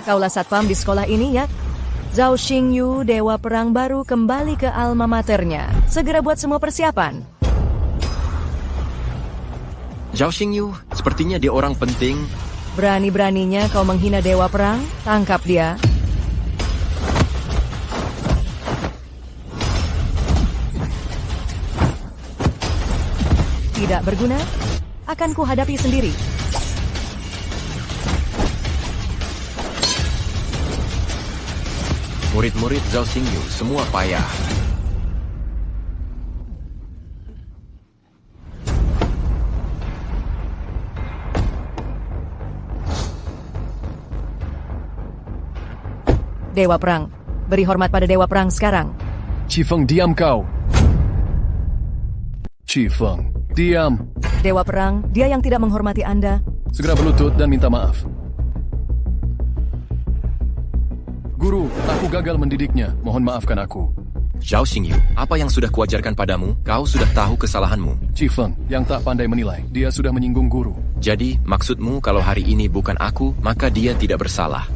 Kaulah satpam di sekolah ini ya. Zhao Xingyu, dewa perang baru, kembali ke alma maternya. Segera buat semua persiapan. Zhao Xingyu, sepertinya dia orang penting. Berani-beraninya kau menghina dewa perang? Tangkap dia. Tidak berguna? Akan ku hadapi sendiri. Murid-murid Zhao Xingyu semua payah. Dewa perang. Beri hormat pada dewa perang sekarang. Qifeng, diam kau. Qifeng, diam. Dewa perang, dia yang tidak menghormati Anda. Segera berlutut dan minta maaf. Guru, aku gagal mendidiknya. Mohon maafkan aku. Zhao Xingyu, apa yang sudah kuajarkan padamu? Kau sudah tahu kesalahanmu. Qifeng, yang tak pandai menilai. Dia sudah menyinggung guru. Jadi, maksudmu kalau hari ini bukan aku, maka dia tidak bersalah.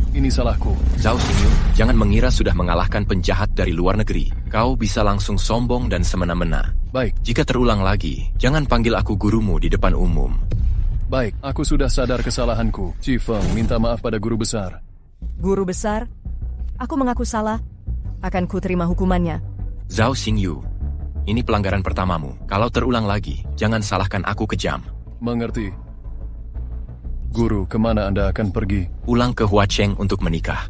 Ini salahku. Zhao Xingyu, jangan mengira sudah mengalahkan penjahat dari luar negeri. Kau bisa langsung sombong dan semena-mena. Baik. Jika terulang lagi, jangan panggil aku gurumu di depan umum. Baik, aku sudah sadar kesalahanku. Qifeng, minta maaf pada guru besar. Guru besar, aku mengaku salah. Akan ku terima hukumannya. Zhao Xingyu, ini pelanggaran pertamamu. Kalau terulang lagi, jangan salahkan aku kejam. Mengerti. Guru, kemana Anda akan pergi? Pulang ke Huacheng untuk menikah.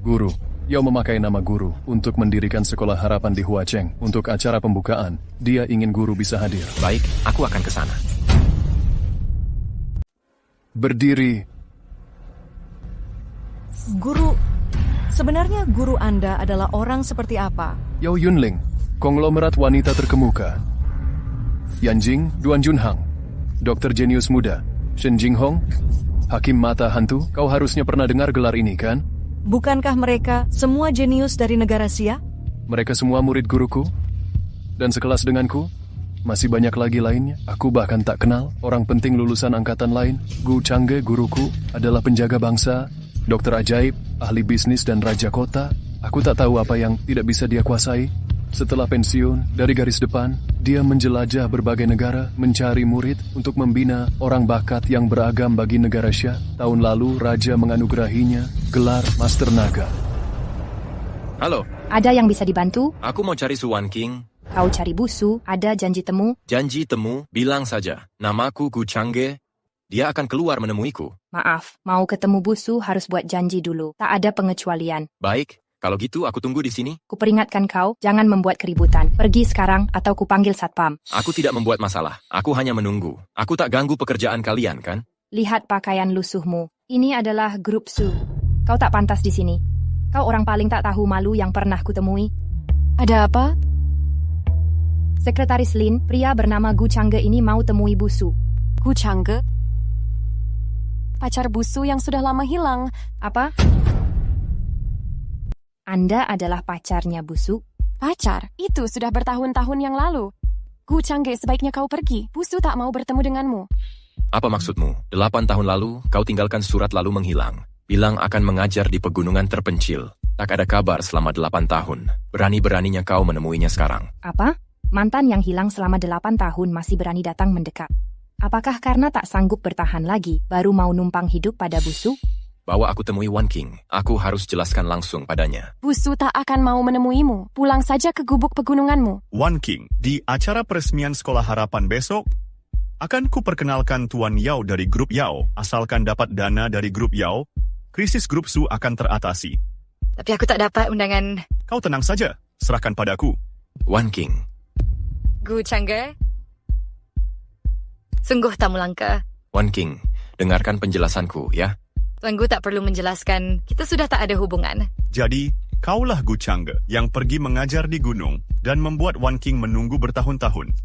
Guru, Yao memakai nama guru untuk mendirikan sekolah harapan di Huacheng. Untuk acara pembukaan, dia ingin guru bisa hadir. Baik, aku akan ke sana. Berdiri. Guru, sebenarnya guru Anda adalah orang seperti apa? Yao Yunling, konglomerat wanita terkemuka. Yanjing, Duan Junhang, dokter jenius muda. Shen Jinghong, hakim mata hantu. Kau harusnya pernah dengar gelar ini, kan? Bukankah mereka semua jenius dari negara Xia? Mereka semua murid guruku. Dan sekelas denganku. Masih banyak lagi lainnya. Aku bahkan tak kenal orang penting lulusan angkatan lain. Gu Changge, guruku, adalah penjaga bangsa, dokter ajaib, ahli bisnis dan raja kota. Aku tak tahu apa yang tidak bisa dia kuasai. Setelah pensiun, dari garis depan, dia menjelajah berbagai negara, mencari murid untuk membina orang bakat yang beragam bagi negara Xia. Tahun lalu, Raja menganugerahinya gelar Master Naga. Halo, Ada yang bisa dibantu? aku mau cari Su Wanqing. Kau cari Busu, ada janji temu? Janji temu, bilang saja. Namaku Gu Changge. Dia akan keluar menemuiku. Maaf, mau ketemu Busu harus buat janji dulu. Tak ada pengecualian. Baik, kalau gitu aku tunggu di sini. Kuperingatkan kau, jangan membuat keributan. Pergi sekarang atau kupanggil satpam. Aku tidak membuat masalah. Aku hanya menunggu. Aku tak ganggu pekerjaan kalian, kan? Lihat pakaian lusuhmu. Ini adalah grup Su. Kau tak pantas di sini. Kau orang paling tak tahu malu yang pernah kutemui. Ada apa? Sekretaris Lin, pria bernama Gu Changge ini mau temui Busu. Gu Changge? Pacar Busu yang sudah lama hilang. Apa? Anda adalah pacarnya Busu? Pacar? Itu sudah bertahun-tahun yang lalu. Gu Changge, sebaiknya kau pergi. Busu tak mau bertemu denganmu. Apa maksudmu? 8 tahun lalu, kau tinggalkan surat lalu menghilang. Bilang akan mengajar di pegunungan terpencil. Tak ada kabar selama 8 tahun. Berani-beraninya kau menemuinya sekarang. Apa? Mantan yang hilang selama 8 tahun masih berani datang mendekat. Apakah karena tak sanggup bertahan lagi, baru mau numpang hidup pada Busu? Bawa aku temui Wanqing. Aku harus jelaskan langsung padanya. Busu tak akan mau menemuimu. Pulang saja ke gubuk pegununganmu. Wanqing, di acara peresmian Sekolah Harapan besok, akan kuperkenalkan Tuan Yao dari grup Yao. Asalkan dapat dana dari grup Yao, krisis grup Su akan teratasi. Tapi aku tak dapat undangan. Kau tenang saja, serahkan padaku. Wanqing, Gu Changge? Sungguh tamu langka. Wanqing, dengarkan penjelasanku, ya. Tuan Gu tak perlu menjelaskan. Kita sudah tak ada hubungan. Jadi, kaulah Gu Changge yang pergi mengajar di gunung dan membuat Wanqing menunggu bertahun-tahun.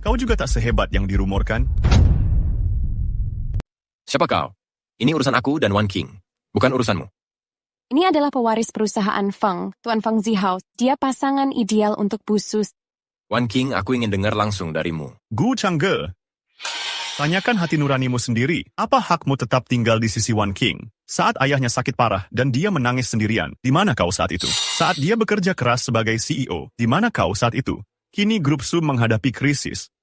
Kau juga tak sehebat yang dirumorkan. Siapa kau? Ini urusan aku dan Wanqing, bukan urusanmu. Ini adalah pewaris perusahaan Feng, Tuan Feng Zihao. Dia pasangan ideal untuk Busu. Wanqing, aku ingin dengar langsung darimu. Gu Changge, Tanyakan hati nuranimu sendiri, apa hakmu tetap tinggal di sisi One King? Saat ayahnya sakit parah dan dia menangis sendirian, di mana kau saat itu? Saat dia bekerja keras sebagai CEO, di mana kau saat itu? Kini grup Su menghadapi krisis.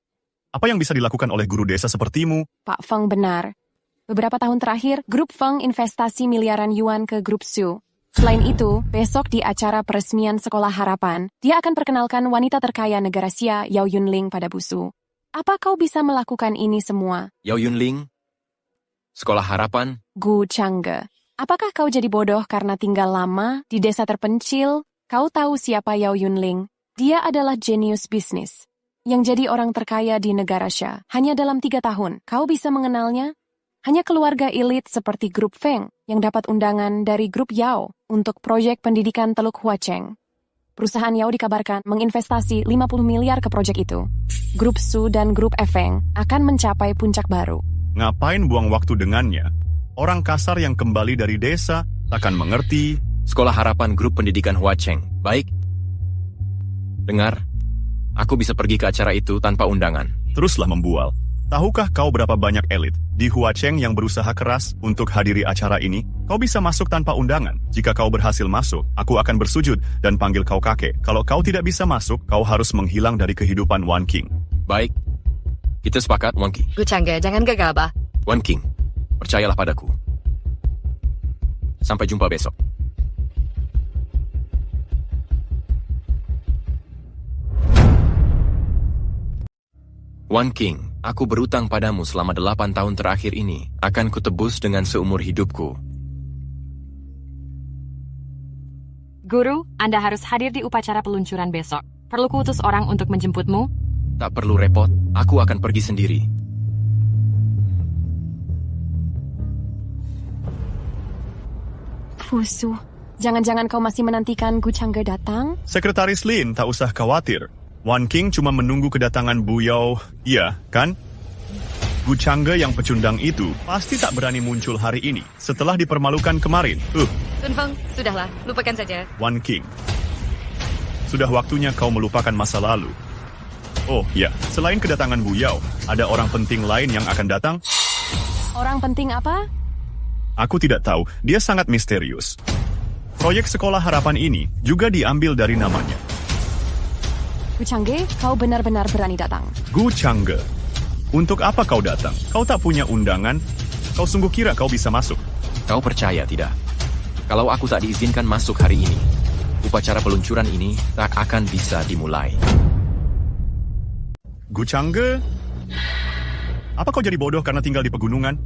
Apa yang bisa dilakukan oleh guru desa sepertimu? Pak Feng benar. Beberapa tahun terakhir, grup Feng investasi miliaran yuan ke grup Su. Selain itu, besok di acara peresmian Sekolah Harapan, dia akan perkenalkan wanita terkaya negara Xia, Yao Yunling pada Busu. Apa kau bisa melakukan ini semua? Yao Yunling? Sekolah Harapan? Gu Changge, apakah kau jadi bodoh karena tinggal lama di desa terpencil? Kau tahu siapa Yao Yunling? Dia adalah jenius bisnis yang jadi orang terkaya di negara Xia. Hanya dalam 3 tahun, kau bisa mengenalnya? Hanya keluarga elit seperti grup Feng yang dapat undangan dari grup Yao untuk proyek pendidikan Teluk Huacheng. Perusahaan Yao dikabarkan menginvestasi 50 miliar ke proyek itu. Grup Su dan grup Efeng akan mencapai puncak baru. Ngapain buang waktu dengannya? Orang kasar yang kembali dari desa takkan mengerti. Sekolah Harapan Grup Pendidikan Huacheng. Baik. Dengar, aku bisa pergi ke acara itu tanpa undangan. Teruslah membual. Tahukah kau berapa banyak elit di Huacheng yang berusaha keras untuk hadiri acara ini? Kau bisa masuk tanpa undangan. Jika kau berhasil masuk, aku akan bersujud dan panggil kau kakek. Kalau kau tidak bisa masuk, kau harus menghilang dari kehidupan One King. Baik. Kita sepakat, Wan King. Gu Changge, jangan gegabah. Wan King, percayalah padaku. Sampai jumpa besok. Wan King, aku berutang padamu selama 8 tahun terakhir ini. Akan kutebus dengan seumur hidupku. Guru, Anda harus hadir di upacara peluncuran besok. Perlu kuutus orang untuk menjemputmu? Tak perlu repot, aku akan pergi sendiri. Fusu, jangan-jangan kau masih menantikan Gu Changge datang? Sekretaris Lin tak usah khawatir. One King cuma menunggu kedatangan Bu Yao, iya kan? Gu Changge yang pecundang itu pasti tak berani muncul hari ini setelah dipermalukan kemarin. Tun Feng, sudahlah, lupakan saja. One King, sudah waktunya kau melupakan masa lalu. Oh ya, selain kedatangan Bu Yao, ada orang penting lain yang akan datang? Orang penting apa? Aku tidak tahu, dia sangat misterius. Proyek Sekolah Harapan ini juga diambil dari namanya. Gu Changge, kau benar-benar berani datang. Gu Changge, untuk apa kau datang? Kau tak punya undangan? Kau sungguh kira kau bisa masuk? Kau percaya tidak? Kalau aku tak diizinkan masuk hari ini, upacara peluncuran ini tak akan bisa dimulai. Gu Changge, apa kau jadi bodoh karena tinggal di pegunungan?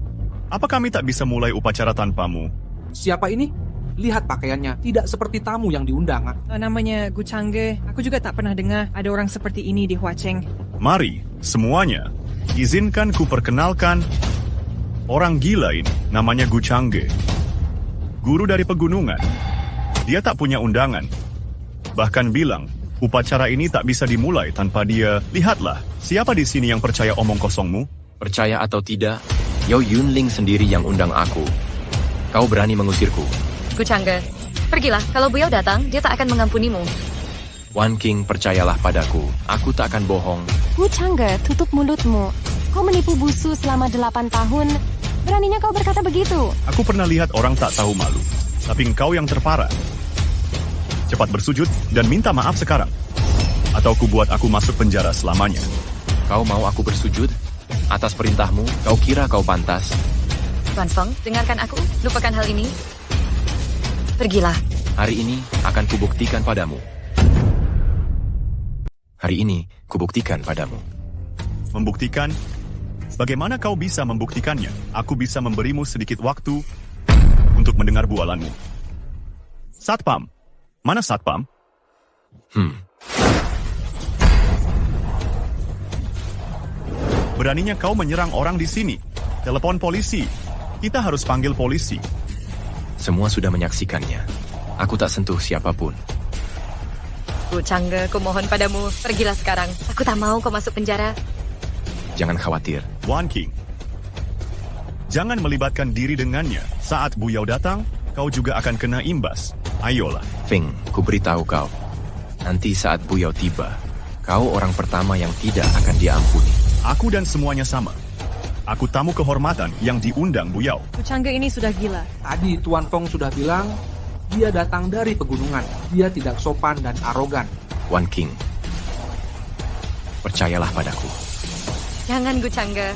Apa kami tak bisa mulai upacara tanpamu? Siapa ini? Lihat pakaiannya, tidak seperti tamu yang diundang. Namanya Gu Changge. Aku juga tak pernah dengar ada orang seperti ini di Huacheng. Mari, semuanya, izinkan ku perkenalkan orang gila ini, namanya Gu Changge. Guru dari pegunungan. Dia tak punya undangan. Bahkan bilang, upacara ini tak bisa dimulai tanpa dia. Lihatlah, siapa di sini yang percaya omong kosongmu? Percaya atau tidak, Yao Yunling sendiri yang undang aku. Kau berani mengusirku. Gu Changge, pergilah. Kalau Bu Yao datang, dia tak akan mengampunimu. Wan King, percayalah padaku. Aku tak akan bohong. Gu Changge, tutup mulutmu. Kau menipu Busu selama 8 tahun. Beraninya kau berkata begitu? Aku pernah lihat orang tak tahu malu. Tapi engkau yang terparah. Cepat bersujud dan minta maaf sekarang. Atau ku buat aku masuk penjara selamanya. Kau mau aku bersujud? Atas perintahmu, kau kira kau pantas? Tuan Feng, dengarkan aku. Lupakan hal ini. Pergilah. Hari ini akan kubuktikan padamu. Hari ini kubuktikan padamu. Membuktikan? Bagaimana kau bisa membuktikannya? Aku bisa memberimu sedikit waktu untuk mendengar bualanmu. Satpam. Mana Satpam? Beraninya kau menyerang orang di sini. Telepon polisi. Kita harus panggil polisi. Semua sudah menyaksikannya. Aku tak sentuh siapapun. Gu Changge, ku mohon padamu, pergilah sekarang. Aku tak mau kau masuk penjara. Jangan khawatir. Wan King, jangan melibatkan diri dengannya. Saat Bu Yao datang, kau juga akan kena imbas. Ayolah. Feng, ku beritahu kau. Nanti saat Bu Yao tiba, kau orang pertama yang tidak akan diampuni. Aku dan semuanya sama. Aku tamu kehormatan yang diundang Buyao. Gu Changge ini sudah gila. Tadi Tuan Feng sudah bilang, dia datang dari pegunungan. Dia tidak sopan dan arogan. Wan King, percayalah padaku. Jangan Gu Changge.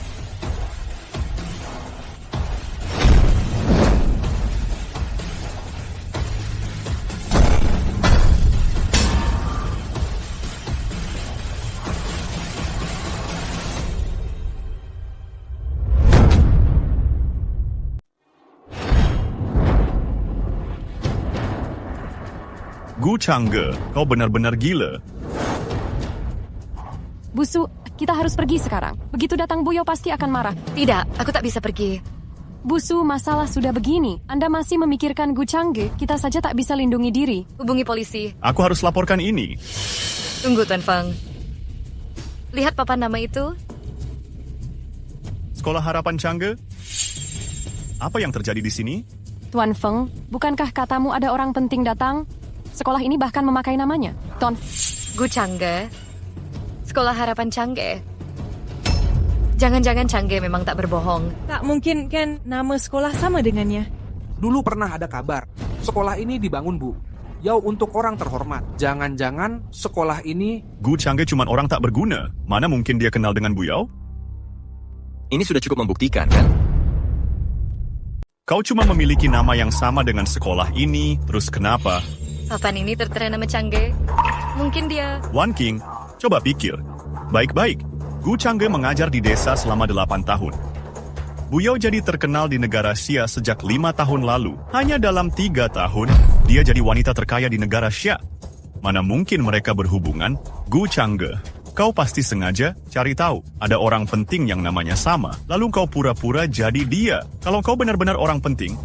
Gu Changge, kau benar-benar gila. Busu, kita harus pergi sekarang. Begitu datang Buyao pasti akan marah. Tidak, aku tak bisa pergi. Busu, masalah sudah begini. Anda masih memikirkan Gu Changge, kita saja tak bisa lindungi diri. Hubungi polisi. Aku harus laporkan ini. Tunggu, Tuan Feng. Lihat papan nama itu. Sekolah Harapan Changge? Apa yang terjadi di sini? Tuan Feng, bukankah katamu ada orang penting datang? Sekolah ini bahkan memakai namanya. Gu Changge. Sekolah Harapan Changge. Jangan-jangan Changge memang tak berbohong. Tak mungkin kan nama sekolah sama dengannya. Dulu pernah ada kabar, sekolah ini dibangun Bu Yao untuk orang terhormat. Jangan-jangan sekolah ini... Gu Changge cuma orang tak berguna. Mana mungkin dia kenal dengan Buyao? Ini sudah cukup membuktikan, kan? Kau cuma memiliki nama yang sama dengan sekolah ini, terus kenapa? Papan ini tertera nama Changge. Mungkin dia... Wan King, coba pikir. Baik-baik, Gu Changge mengajar di desa selama 8 tahun. Buyao jadi terkenal di negara Xia sejak 5 tahun lalu. Hanya dalam 3 tahun, dia jadi wanita terkaya di negara Xia. Mana mungkin mereka berhubungan? Gu Changge, kau pasti sengaja cari tahu ada orang penting yang namanya sama. Lalu kau pura-pura jadi dia. Kalau kau benar-benar orang penting,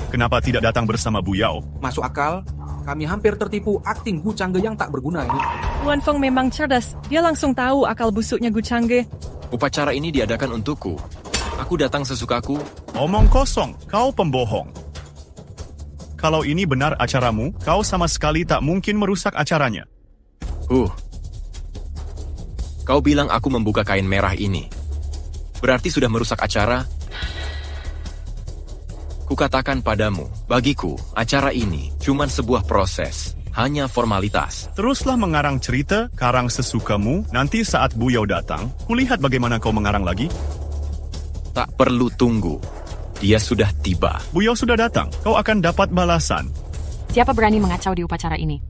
kenapa tidak datang bersama Buyao? Masuk akal, kami hampir tertipu akting Gu Changge yang tak berguna ini. Tuan Feng memang cerdas. Dia langsung tahu akal busuknya Gu Changge. Upacara ini diadakan untukku. Aku datang sesukaku. Omong kosong, kau pembohong. Kalau ini benar acaramu, kau sama sekali tak mungkin merusak acaranya. Kau bilang aku membuka kain merah ini. Berarti sudah merusak acara? Kukatakan padamu, bagiku, acara ini cuma sebuah proses, hanya formalitas. Teruslah mengarang cerita, karang sesukamu, nanti saat Buyao datang, kulihat bagaimana kau mengarang lagi. Tak perlu tunggu, dia sudah tiba. Buyao sudah datang, kau akan dapat balasan. Siapa berani mengacau di upacara ini?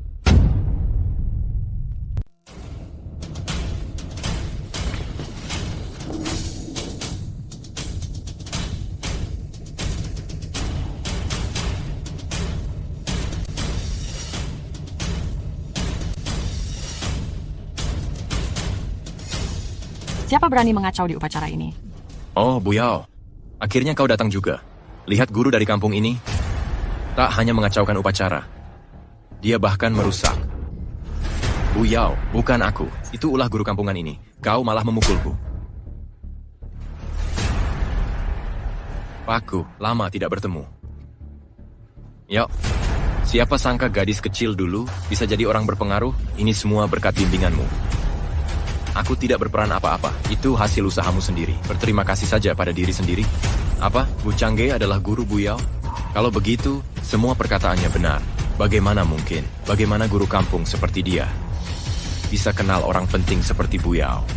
Siapa berani mengacau di upacara ini? Oh, Buyao. Akhirnya kau datang juga. Lihat guru dari kampung ini. Tak hanya mengacaukan upacara. Dia bahkan merusak. Buyao, bukan aku. Itu ulah guru kampungan ini. Kau malah memukulku. Paku, lama tidak bertemu. Yuk, siapa sangka gadis kecil dulu bisa jadi orang berpengaruh? Ini semua berkat bimbinganmu. Aku tidak berperan apa-apa. Itu hasil usahamu sendiri. Berterima kasih saja pada diri sendiri. Apa? Gu Changge adalah guru Buyao? Kalau begitu, semua perkataannya benar. Bagaimana mungkin? Bagaimana guru kampung seperti dia bisa kenal orang penting seperti Buyao?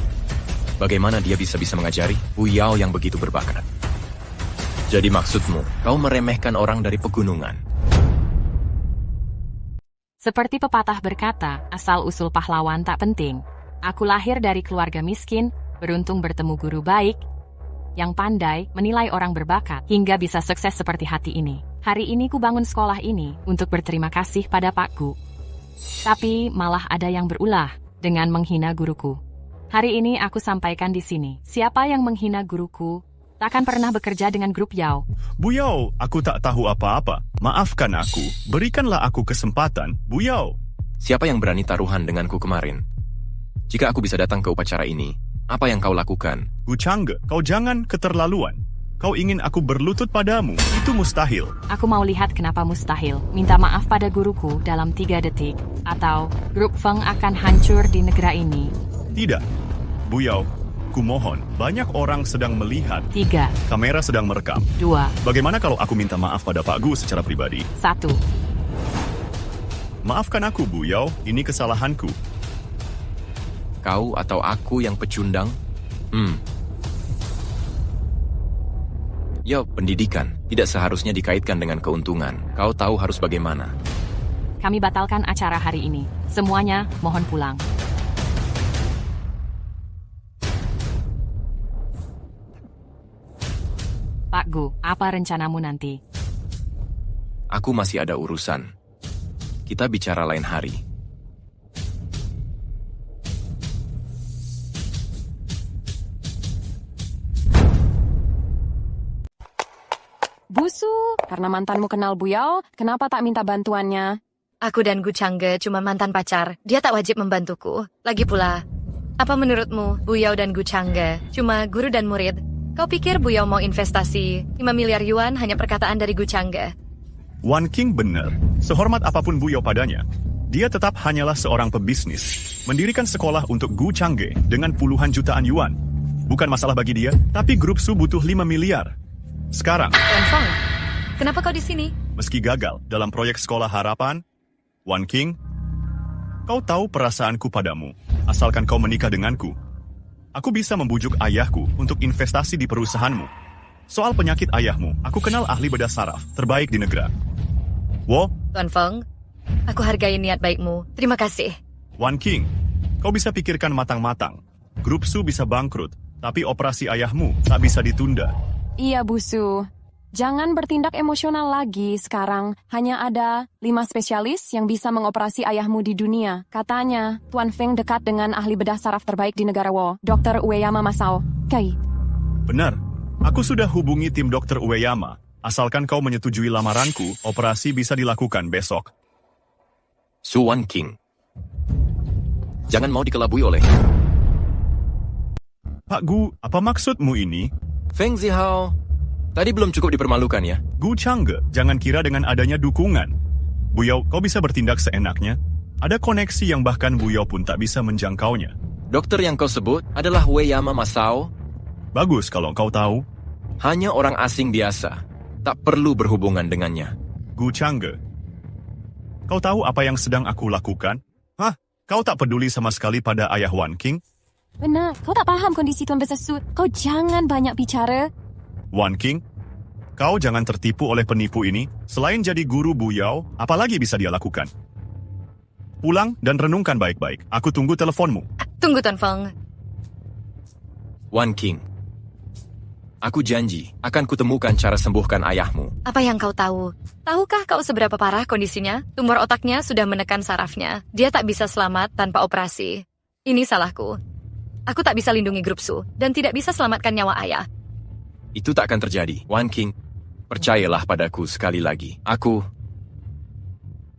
Bagaimana dia bisa mengajari Buyao yang begitu berbakat? Jadi maksudmu, kau meremehkan orang dari pegunungan? Seperti pepatah berkata, asal-usul pahlawan tak penting. Aku lahir dari keluarga miskin, beruntung bertemu guru baik, yang pandai menilai orang berbakat, hingga bisa sukses seperti hati ini. Hari ini ku bangun sekolah ini untuk berterima kasih pada Pakku. Tapi malah ada yang berulah dengan menghina guruku. Hari ini aku sampaikan di sini, siapa yang menghina guruku, takkan pernah bekerja dengan grup Yao. Buyao, aku tak tahu apa-apa. Maafkan aku, berikanlah aku kesempatan. Buyao. Siapa yang berani taruhan denganku kemarin? Jika aku bisa datang ke upacara ini, apa yang kau lakukan? Gu Changge, kau jangan keterlaluan. Kau ingin aku berlutut padamu, itu mustahil. Aku mau lihat kenapa mustahil. Minta maaf pada guruku dalam 3 detik. Atau grup Feng akan hancur di negara ini. Tidak. Buyao, Kumohon, banyak orang sedang melihat. 3, Kamera sedang merekam. 2, Bagaimana kalau aku minta maaf pada Pak Gu secara pribadi? 1. Maafkan aku, Bu Yao, ini kesalahanku. Kau atau aku yang pecundang? Yo, pendidikan tidak seharusnya dikaitkan dengan keuntungan. Kau tahu harus bagaimana. Kami batalkan acara hari ini. Semuanya mohon pulang. Pak Gu, apa rencanamu nanti? Aku masih ada urusan. Kita bicara lain hari. Busu, karena mantanmu kenal Bu Yao, kenapa tak minta bantuannya? Aku dan Gu Changge cuma mantan pacar. Dia tak wajib membantuku. Lagi pula, apa menurutmu Bu Yao dan Gu Changge cuma guru dan murid? Kau pikir Bu Yao mau investasi 5 miliar yuan hanya perkataan dari Gu Changge? Wan King benar. Sehormat apapun Bu Yao padanya, dia tetap hanyalah seorang pebisnis. Mendirikan sekolah untuk Gu Changge dengan puluhan jutaan yuan. Bukan masalah bagi dia, tapi grup Su butuh 5 miliar. Sekarang, Tuan Feng, kenapa kau di sini? meski gagal dalam proyek sekolah harapan, Wan King, kau tahu perasaanku padamu. Asalkan kau menikah denganku, aku bisa membujuk ayahku untuk investasi di perusahaanmu. Soal penyakit ayahmu, aku kenal ahli bedah saraf terbaik di negara. Wo, Tuan Feng, aku hargai niat baikmu. Terima kasih. Wan King, kau bisa pikirkan matang-matang. Grup Su bisa bangkrut, tapi operasi ayahmu tak bisa ditunda. Iya, Busu. Jangan bertindak emosional lagi sekarang. Hanya ada 5 spesialis yang bisa mengoperasi ayahmu di dunia. Katanya, Tuan Feng dekat dengan ahli bedah saraf terbaik di negara Wo, Dr. Ueyama Masao. Kai. Benar, aku sudah hubungi tim Dr. Ueyama. Asalkan kau menyetujui lamaranku, operasi bisa dilakukan besok. Su Wan King. Jangan mau dikelabui oleh Pak Gu, apa maksudmu ini? Feng Zihao. Tadi belum cukup dipermalukan ya? Gu Changge, jangan kira dengan adanya dukungan. Bu Yao, kau bisa bertindak seenaknya. Ada koneksi yang bahkan Bu Yao pun tak bisa menjangkaunya. Dokter yang kau sebut adalah Ueyama Masao. Bagus kalau kau tahu. Hanya orang asing biasa. Tak perlu berhubungan dengannya. Gu Changge, kau tahu apa yang sedang aku lakukan? Hah? Kau tak peduli sama sekali pada ayah Wan King? Benar, kau tak paham kondisi Tuan Besar Su. Kau jangan banyak bicara. Wan King, kau jangan tertipu oleh penipu ini. Selain jadi guru Bu Yao, apalagi bisa dia lakukan? Pulang dan renungkan baik-baik. Aku tunggu teleponmu. Tunggu, Tuan Feng. Wan King. Aku janji akan kutemukan cara sembuhkan ayahmu. Apa yang kau tahu? Tahukah kau seberapa parah kondisinya? Tumor otaknya sudah menekan sarafnya. Dia tak bisa selamat tanpa operasi. Ini salahku. Aku tak bisa lindungi grup Su dan tidak bisa selamatkan nyawa ayah. Itu tak akan terjadi, Wan King. Percayalah padaku sekali lagi.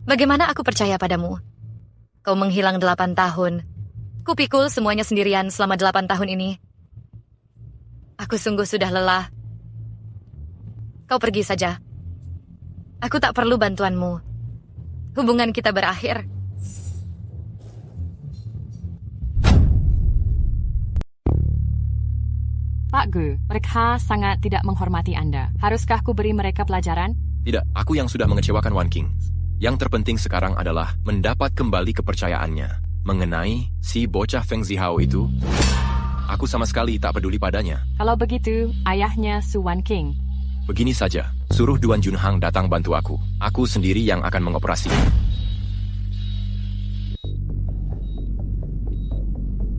Bagaimana aku percaya padamu? Kau menghilang 8 tahun. Kupikul semuanya sendirian selama 8 tahun ini. Aku sungguh sudah lelah. Kau pergi saja. Aku tak perlu bantuanmu. Hubungan kita berakhir. Pak Gu, mereka sangat tidak menghormati Anda. Haruskah ku beri mereka pelajaran? Tidak, aku yang sudah mengecewakan Wan King. Yang terpenting sekarang adalah mendapat kembali kepercayaannya. Mengenai si bocah Feng Zihao itu, aku sama sekali tak peduli padanya. Kalau begitu, ayahnya Su Wan King. Begini saja, suruh Duan Junhang datang bantu aku. Aku sendiri yang akan mengoperasi.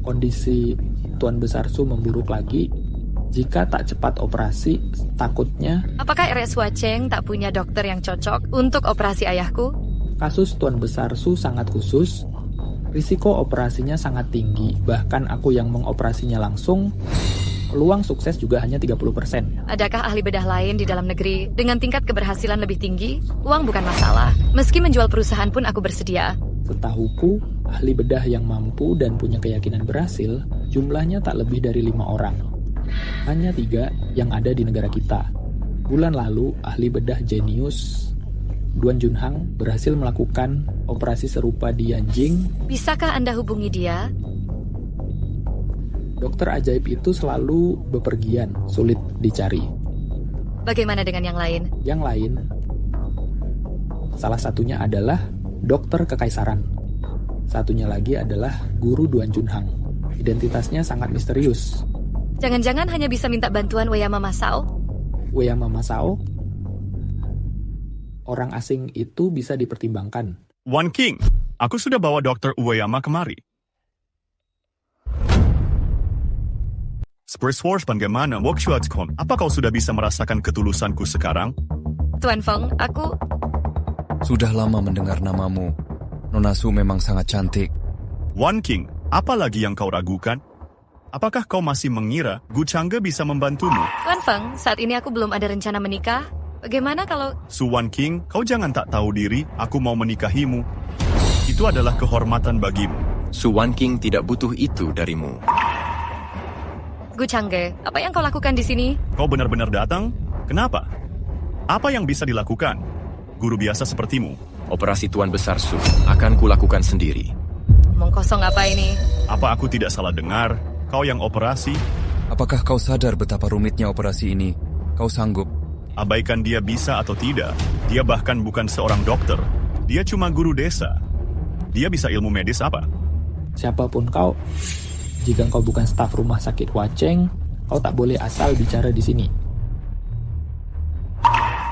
Kondisi Tuan Besar Su memburuk lagi. Jika tak cepat operasi, takutnya Apakah RS Huacheng tak punya dokter yang cocok untuk operasi ayahku? kasus Tuan Besar Su sangat khusus. Risiko operasinya sangat tinggi, bahkan aku yang mengoperasinya langsung, peluang sukses juga hanya 30%. Adakah ahli bedah lain di dalam negeri dengan tingkat keberhasilan lebih tinggi? Uang bukan masalah. Meski menjual perusahaan pun aku bersedia. Setahuku, ahli bedah yang mampu dan punya keyakinan berhasil, jumlahnya tak lebih dari 5 orang. Hanya 3 yang ada di negara kita. Bulan lalu, ahli bedah jenius Duan Junhang berhasil melakukan operasi serupa di Yanjing. Bisakah Anda hubungi dia? Dokter ajaib itu selalu bepergian, sulit dicari. Bagaimana dengan yang lain? Yang lain, salah satunya adalah dokter kekaisaran. Satunya lagi adalah guru Duan Junhang. Identitasnya sangat misterius. Jangan-jangan hanya bisa minta bantuan Ueyama Masao? Ueyama Masao? Orang asing itu bisa dipertimbangkan. One King, aku sudah bawa Dr. Ueyama kemari. Spurs Wars bagaimana, Wokshuatkom? Apa kau sudah bisa merasakan ketulusanku sekarang? Tuan Feng, aku... Sudah lama mendengar namamu. Nona Su memang sangat cantik. One King, apa lagi yang kau ragukan? Apakah kau masih mengira Gu Changge bisa membantumu? Tuan Feng, saat ini aku belum ada rencana menikah. Bagaimana kalau... Su One King, kau jangan tak tahu diri, aku mau menikahimu. Itu adalah kehormatan bagimu. Su Wan King tidak butuh itu darimu. Gu Changge, apa yang kau lakukan di sini? Kau benar-benar datang? Kenapa? Apa yang bisa dilakukan? Guru biasa sepertimu. Operasi Tuan Besar Su akan kulakukan sendiri. Omong kosong apa ini? Apa aku tidak salah dengar? Kau yang operasi? Apakah kau sadar betapa rumitnya operasi ini? Kau sanggup? Abaikan dia bisa atau tidak. Dia bahkan bukan seorang dokter. Dia cuma guru desa. Dia bisa ilmu medis apa? Siapapun kau, jika kau bukan staf rumah sakit Huacheng, kau tak boleh asal bicara di sini.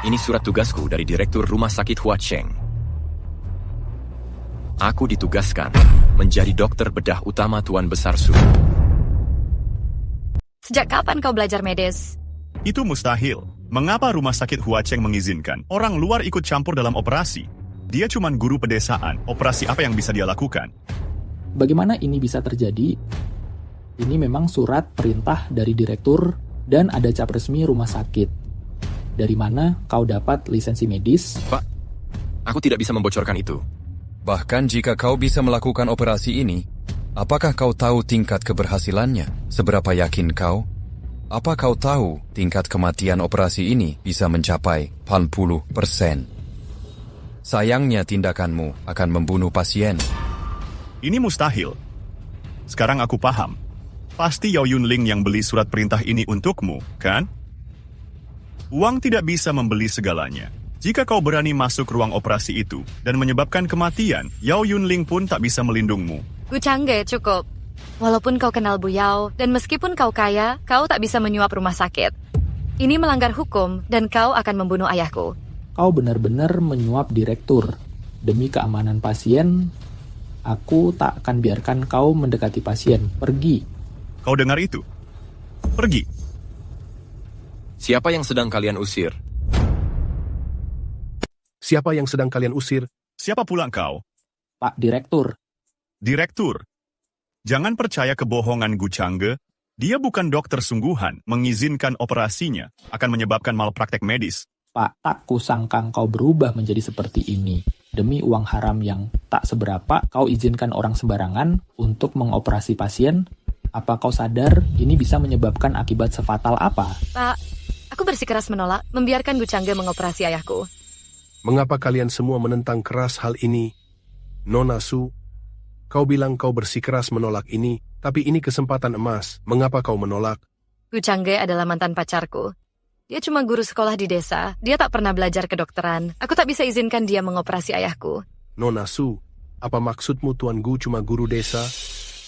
Ini surat tugasku dari Direktur Rumah Sakit Huacheng. Aku ditugaskan menjadi dokter bedah utama Tuan Besar Su. Sejak kapan kau belajar medis? Itu mustahil. Mengapa rumah sakit Huacheng mengizinkan orang luar ikut campur dalam operasi? Dia cuma guru pedesaan. Operasi apa yang bisa dia lakukan? Bagaimana ini bisa terjadi? Ini memang surat perintah dari direktur dan ada cap resmi rumah sakit. Dari mana kau dapat lisensi medis? Pak, aku tidak bisa membocorkan itu. Bahkan jika kau bisa melakukan operasi ini, apakah kau tahu tingkat keberhasilannya? Seberapa yakin kau? Apa kau tahu tingkat kematian operasi ini bisa mencapai 80%? Sayangnya tindakanmu akan membunuh pasien. Ini mustahil. Sekarang aku paham. Pasti Yao Yunling yang beli surat perintah ini untukmu, kan? Uang tidak bisa membeli segalanya. Jika kau berani masuk ruang operasi itu dan menyebabkan kematian, Yao Yunling pun tak bisa melindungmu. Gu Changge, cukup. Walaupun kau kenal Bu Yao, dan meskipun kau kaya, kau tak bisa menyuap rumah sakit. Ini melanggar hukum, dan kau akan membunuh ayahku. Kau benar-benar menyuap direktur. Demi keamanan pasien, aku tak akan biarkan kau mendekati pasien. Pergi. Kau dengar itu? Pergi. Siapa yang sedang kalian usir? Siapa yang sedang kalian usir? Siapa pula kau? Pak Direktur. Direktur. Jangan percaya kebohongan Gu Changge. Dia bukan dokter sungguhan. Mengizinkan operasinya akan menyebabkan malpraktek medis. Pak, tak kusangka kau berubah menjadi seperti ini. Demi uang haram yang tak seberapa, kau izinkan orang sembarangan untuk mengoperasi pasien. Apa kau sadar ini bisa menyebabkan akibat sefatal apa? Pak, aku bersikeras menolak membiarkan Gu Changge mengoperasi ayahku. Mengapa kalian semua menentang keras hal ini? Nona Su, kau bilang kau bersikeras menolak ini, tapi ini kesempatan emas. Mengapa kau menolak? Gu Changge adalah mantan pacarku. Dia cuma guru sekolah di desa. Dia tak pernah belajar kedokteran. Aku tak bisa izinkan dia mengoperasi ayahku. Nona Su, apa maksudmu Tuan Gu cuma guru desa?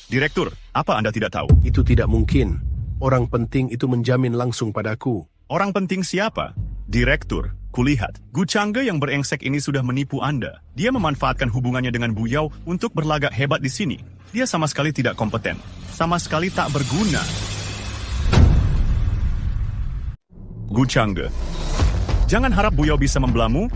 Direktur, apa Anda tidak tahu? Itu tidak mungkin. Orang penting itu menjamin langsung padaku. Orang penting siapa? Direktur, kulihat. Gu Changge yang berengsek ini sudah menipu Anda. Dia memanfaatkan hubungannya dengan Bu Yao untuk berlagak hebat di sini. Dia sama sekali tidak kompeten. Sama sekali tak berguna. Gu Changge, jangan harap Bu Yao bisa membelamu.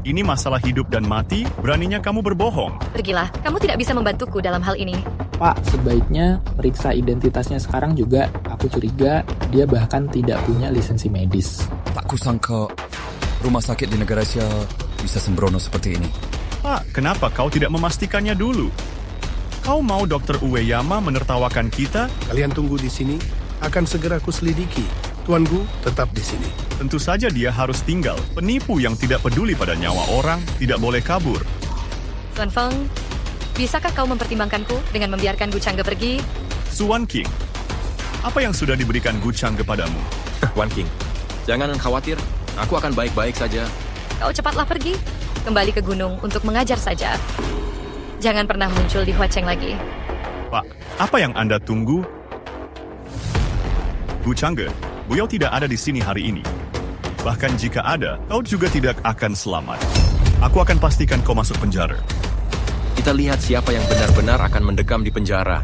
Ini masalah hidup dan mati, beraninya kamu berbohong. Pergilah, kamu tidak bisa membantuku dalam hal ini. Pak, sebaiknya periksa identitasnya sekarang juga. Aku curiga dia bahkan tidak punya lisensi medis. Tak kusangka rumah sakit di negara Asia bisa sembrono seperti ini. Pak, kenapa kau tidak memastikannya dulu? Kau mau Dr. Ueyama menertawakan kita? Kalian tunggu di sini, akan segera kuselidiki. Tuan Gu tetap di sini. Tentu saja dia harus tinggal. Penipu yang tidak peduli pada nyawa orang tidak boleh kabur. Tuan Feng, bisakah kau mempertimbangkanku dengan membiarkan Gu Changge pergi? Su Wan King, apa yang sudah diberikan Gu Changge padamu? Wan King, jangan khawatir. Aku akan baik-baik saja. Kau cepatlah pergi. Kembali ke gunung untuk mengajar saja. Jangan pernah muncul di Huacheng lagi. Pak, apa yang Anda tunggu? Gu Changge, beliau tidak ada di sini hari ini. Bahkan jika ada, kau juga tidak akan selamat. Aku akan pastikan kau masuk penjara. Kita lihat siapa yang benar-benar akan mendekam di penjara.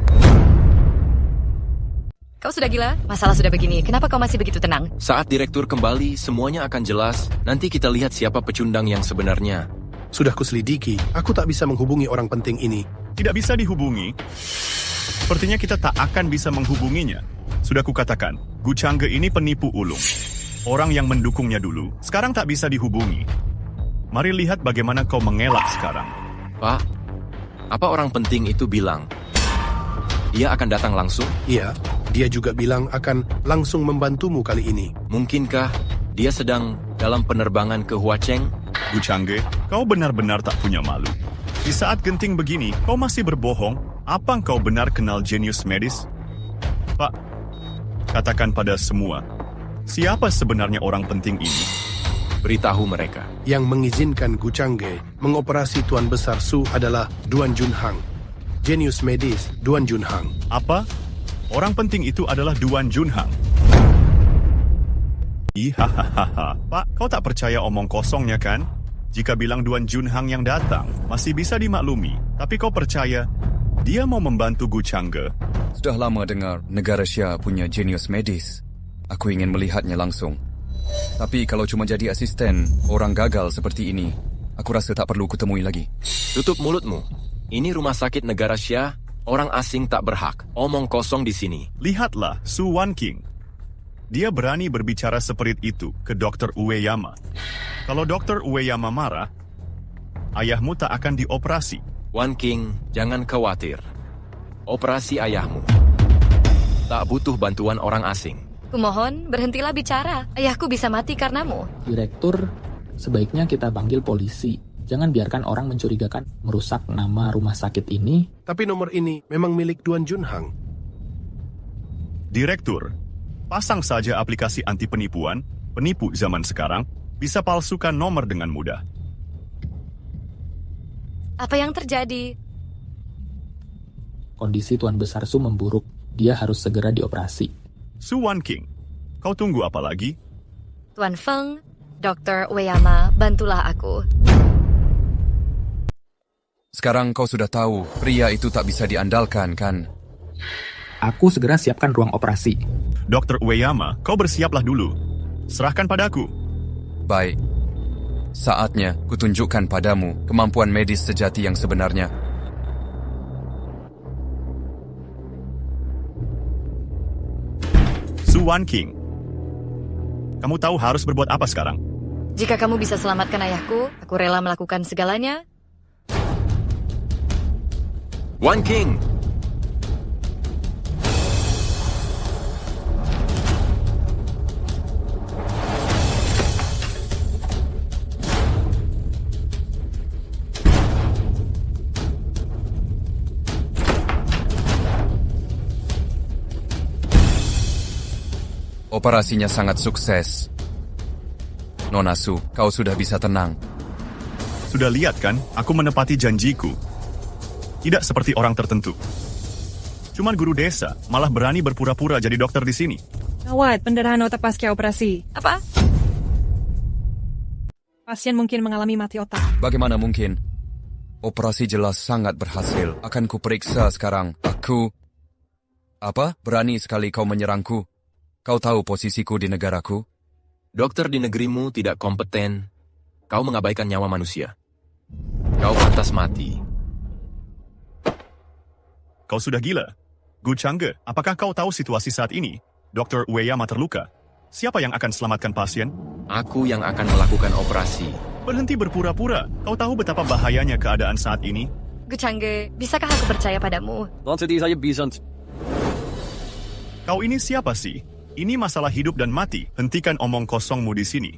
Kau sudah gila? Masalah sudah begini, kenapa kau masih begitu tenang? Saat direktur kembali, semuanya akan jelas. Nanti kita lihat siapa pecundang yang sebenarnya. Sudah kuselidiki, aku tak bisa menghubungi orang penting ini. Tidak bisa dihubungi? Sepertinya kita tak akan bisa menghubunginya. Sudah kukatakan, Gu Changge ini penipu ulung. Orang yang mendukungnya dulu, sekarang tak bisa dihubungi. Mari lihat bagaimana kau mengelak sekarang. Pak, apa orang penting itu bilang? Dia akan datang langsung? Iya, dia juga bilang akan langsung membantumu kali ini. Mungkinkah dia sedang dalam penerbangan ke Huacheng? Gu Changge, kau benar-benar tak punya malu. Di saat genting begini, kau masih berbohong? Apa kau benar kenal jenius medis? Pak, katakan pada semua, siapa sebenarnya orang penting ini? Beritahu mereka. Yang mengizinkan Gu Changge mengoperasi Tuan Besar Su adalah Duan Junhang. Jenius medis Duan Junhang. Apa? Orang penting itu adalah Duan Junhang. Hahaha. Pak, kau tak percaya omong kosongnya kan? Jika bilang Duan Junhang yang datang, masih bisa dimaklumi. Tapi kau percaya dia mau membantu Gu Changge? Sudah lama dengar negara Xia punya jenius medis. Aku ingin melihatnya langsung. Tapi kalau cuma jadi asisten orang gagal seperti ini, aku rasa tak perlu kutemui lagi. Tutup mulutmu. Ini rumah sakit negara Xia. Orang asing tak berhak. Omong kosong di sini. Lihatlah Su Wan King. Dia berani berbicara seperti itu ke Dr. Ueyama. Kalau Dr. Ueyama marah, ayahmu tak akan dioperasi. Wan King, jangan khawatir. Operasi ayahmu tak butuh bantuan orang asing. Kumohon, berhentilah bicara. Ayahku bisa mati karenamu. Direktur, sebaiknya kita panggil polisi. Jangan biarkan orang mencurigakan merusak nama rumah sakit ini. Tapi nomor ini memang milik Duan Junhang. Direktur, pasang saja aplikasi anti penipuan. Penipu zaman sekarang bisa palsukan nomor dengan mudah. Apa yang terjadi? Kondisi Tuan Besar Su memburuk. Dia harus segera dioperasi. Su Wan King, kau tunggu apa lagi? Tuan Feng, Dr. Ueyama, bantulah aku. Sekarang kau sudah tahu, pria itu tak bisa diandalkan, kan? Aku segera siapkan ruang operasi. Dr. Ueyama, kau bersiaplah dulu. Serahkan padaku. Baik. Saatnya kutunjukkan padamu kemampuan medis sejati yang sebenarnya. Su Wan King, kamu tahu harus berbuat apa sekarang? Jika kamu bisa selamatkan ayahku, aku rela melakukan segalanya. Wan King! Operasinya sangat sukses. Nona Su, kau sudah bisa tenang. Sudah lihat kan, aku menepati janjiku. Tidak seperti orang tertentu. Cuman guru desa, malah berani berpura-pura jadi dokter di sini. Gawat, pendarahan otak pasca operasi. Apa? Pasien mungkin mengalami mati otak. Bagaimana mungkin? Operasi jelas sangat berhasil. Akan kuperiksa sekarang. Aku... Apa? Berani sekali kau menyerangku? Kau tahu posisiku di negaraku? Dokter di negerimu tidak kompeten. Kau mengabaikan nyawa manusia. Kau pantas mati. Kau sudah gila? Gu Changge, apakah kau tahu situasi saat ini? Dr. Ueyama terluka. Siapa yang akan selamatkan pasien? Aku yang akan melakukan operasi. Berhenti berpura-pura. Kau tahu betapa bahayanya keadaan saat ini? Gu Changge, bisakah aku percaya padamu? Kau ini siapa sih? Ini masalah hidup dan mati. Hentikan omong kosongmu di sini.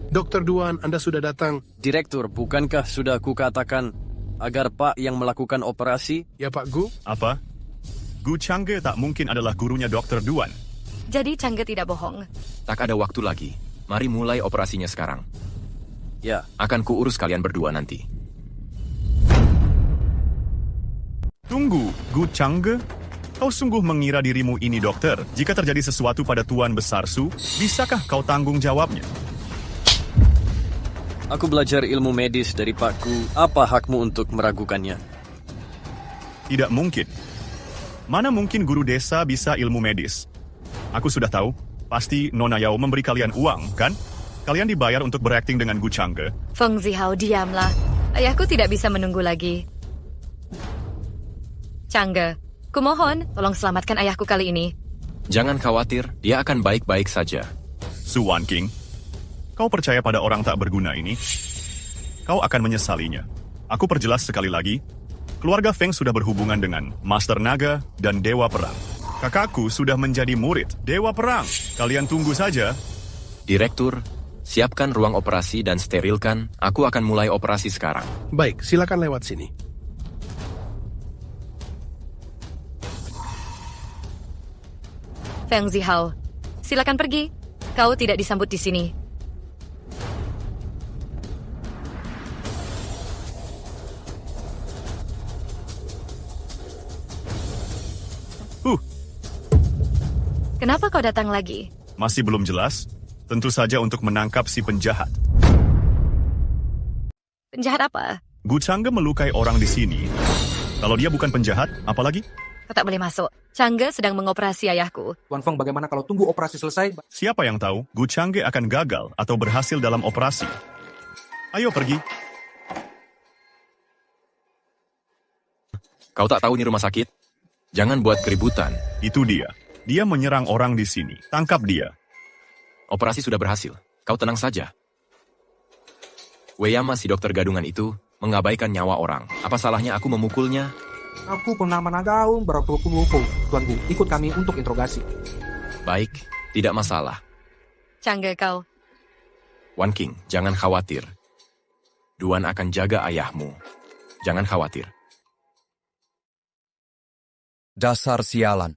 Dr. Duan, Anda sudah datang. Direktur, bukankah sudah kukatakan agar Pak yang melakukan operasi? Ya Pak Gu. Apa? Gu Changge tak mungkin adalah gurunya Dr. Duan. Jadi Changge tidak bohong. Tak ada waktu lagi. Mari mulai operasinya sekarang. Ya. Akan kuurus kalian berdua nanti. Tunggu, Gu Changge? Kau sungguh mengira dirimu ini dokter? Jika terjadi sesuatu pada Tuan Besar Su, bisakah kau tanggung jawabnya? Aku belajar ilmu medis dari Pakku. Apa hakmu untuk meragukannya? Tidak mungkin. Mana mungkin guru desa bisa ilmu medis? Aku sudah tahu. Pasti Nona Yao memberi kalian uang, kan? Kalian dibayar untuk berakting dengan Gu Changge. Feng Zihao, diamlah. Ayahku tidak bisa menunggu lagi. Changge, kumohon, tolong selamatkan ayahku kali ini. Jangan khawatir, dia akan baik-baik saja. Su Wanking, kau percaya pada orang tak berguna ini? Kau akan menyesalinya. Aku perjelas sekali lagi, keluarga Feng sudah berhubungan dengan Master Naga dan Dewa Perang. Kakakku sudah menjadi murid Dewa Perang. Kalian tunggu saja. Direktur, siapkan ruang operasi dan sterilkan. Aku akan mulai operasi sekarang. Baik, silakan lewat sini. Feng Zihao, silakan pergi. Kau tidak disambut di sini. Kenapa kau datang lagi? Masih belum jelas? Tentu saja untuk menangkap si penjahat. Penjahat apa? Gu Changge melukai orang di sini. Kalau dia bukan penjahat, apa lagi? Kau tak boleh masuk. Changge sedang mengoperasi ayahku. Tuan Feng, bagaimana kalau tunggu operasi selesai? Siapa yang tahu Gu Changge akan gagal atau berhasil dalam operasi? Ayo pergi. Kau tak tahu ini rumah sakit? Jangan buat keributan. Itu dia. Dia menyerang orang di sini. Tangkap dia. Operasi sudah berhasil. Kau tenang saja. Weyama si dokter gadungan itu mengabaikan nyawa orang. Apa salahnya aku memukulnya? Aku pernah menagaung berpuluh-puluh. Tuan Gu, ikut kami untuk interogasi. Baik, tidak masalah. Changge kau. Wan King, jangan khawatir. Duan akan jaga ayahmu. Jangan khawatir. Dasar sialan.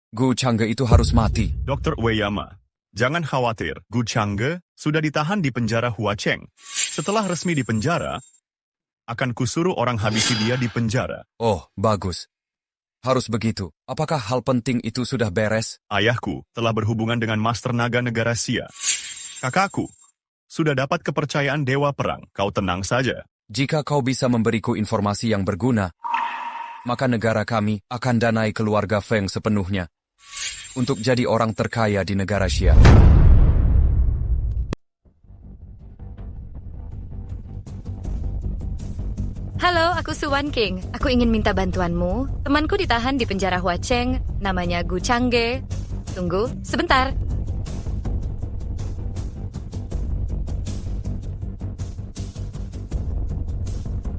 Gu Changge itu harus mati. Dr. Weyama, jangan khawatir. Gu Changge sudah ditahan di penjara Huacheng. Setelah resmi di penjara, akan kusuruh orang habisi dia di penjara. Oh, bagus. Harus begitu. Apakah hal penting itu sudah beres? Ayahku telah berhubungan dengan Master Naga Negara Xia. Kakakku sudah dapat kepercayaan Dewa Perang. Kau tenang saja. Jika kau bisa memberiku informasi yang berguna, maka negara kami akan danai keluarga Feng sepenuhnya untuk jadi orang terkaya di negara Xia. Halo, aku Su Wanking. Aku ingin minta bantuanmu. Temanku ditahan di penjara Huacheng, namanya Gu Changge. Tunggu, sebentar.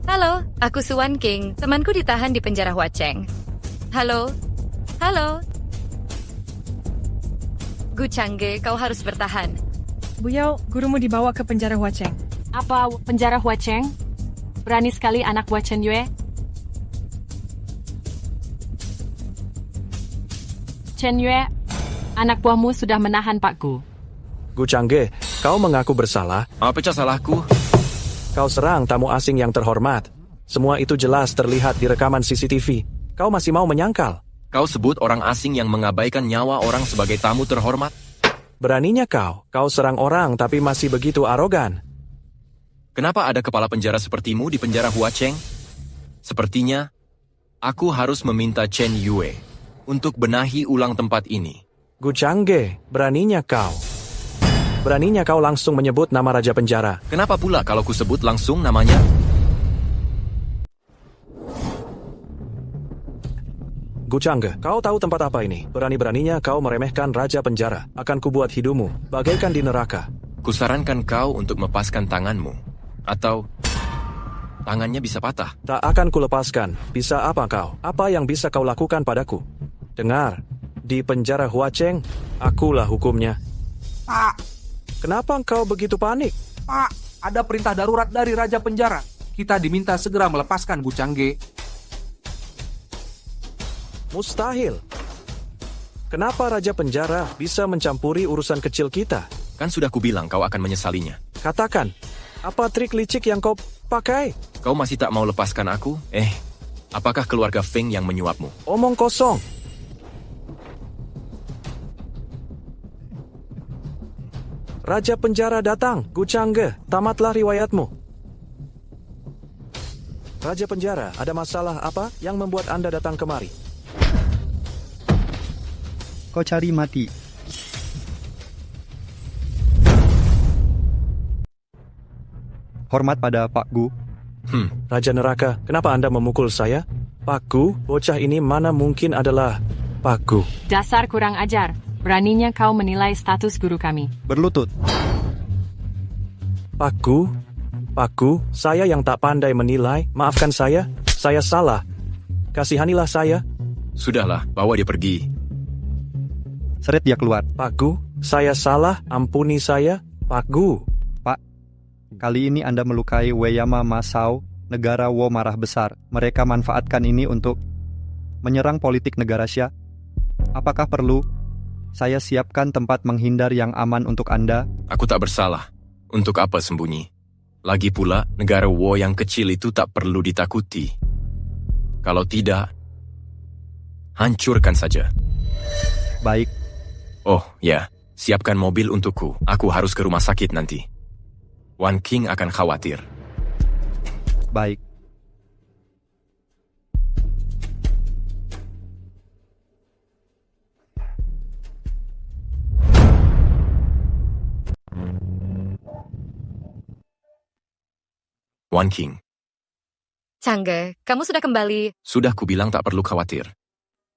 Halo, aku Su Wanking. Temanku ditahan di penjara Huacheng. Halo? Halo? Gu Changge, kau harus bertahan. Bu Yao, gurumu dibawa ke penjara Huacheng. Apa penjara Huacheng? Berani sekali anak buah Chen Yue. Chen Yue, anak buahmu sudah menahan Pak Gu. Gu Changge, kau mengaku bersalah. Apa salahku? Kau serang tamu asing yang terhormat. Semua itu jelas terlihat di rekaman CCTV. Kau masih mau menyangkal? Kau sebut orang asing yang mengabaikan nyawa orang sebagai tamu terhormat? Beraninya kau serang orang tapi masih begitu arogan. Kenapa ada kepala penjara sepertimu di penjara Huacheng? Sepertinya, aku harus meminta Chen Yue untuk benahi ulang tempat ini. Gu Changge, beraninya kau. Beraninya kau langsung menyebut nama Raja Penjara. Kenapa pula kalau ku sebut langsung namanya? Gu Changge, kau tahu tempat apa ini? Berani-beraninya kau meremehkan Raja Penjara. Akan kubuat hidupmu bagaikan di neraka. Kusarankan kau untuk melepaskan tanganmu. Atau tangannya bisa patah. Tak akan kulepaskan. Bisa apa kau? Apa yang bisa kau lakukan padaku? Dengar, di penjara Huacheng, akulah hukumnya. Pak! Kenapa kau begitu panik? Pak, ada perintah darurat dari Raja Penjara. Kita diminta segera melepaskan Gu Changge. Mustahil. Kenapa Raja Penjara bisa mencampuri urusan kecil kita? Kan sudah kubilang kau akan menyesalinya. Katakan, apa trik licik yang kau pakai? Kau masih tak mau lepaskan aku? Apakah keluarga Feng yang menyuapmu? Omong kosong. Raja Penjara datang, Gu Changge, tamatlah riwayatmu. Raja Penjara, ada masalah apa yang membuat Anda datang kemari? Kau cari mati. Hormat pada Pak Gu. Raja Neraka, kenapa Anda memukul saya? Pak Gu, bocah ini mana mungkin adalah Pak Gu. Dasar kurang ajar. Beraninya kau menilai status guru kami. Berlutut. Pak Gu, saya yang tak pandai menilai. Maafkan saya salah. Kasihanilah saya. Sudahlah, bawa dia pergi. Seret dia keluar. Pak Gu, saya salah, ampuni saya. Pak Gu. Pak, kali ini Anda melukai Weyama Masao, negara Wo marah besar. Mereka manfaatkan ini untuk menyerang politik negara Xia. Apakah perlu saya siapkan tempat menghindar yang aman untuk Anda? Aku tak bersalah. Untuk apa sembunyi? Lagi pula, negara Wo yang kecil itu tak perlu ditakuti. Kalau tidak, hancurkan saja. Baik. Oh, ya. Siapkan mobil untukku. Aku harus ke rumah sakit nanti. Wan King akan khawatir. Baik. Wan King. Changge, kamu sudah kembali. Sudah kubilang tak perlu khawatir.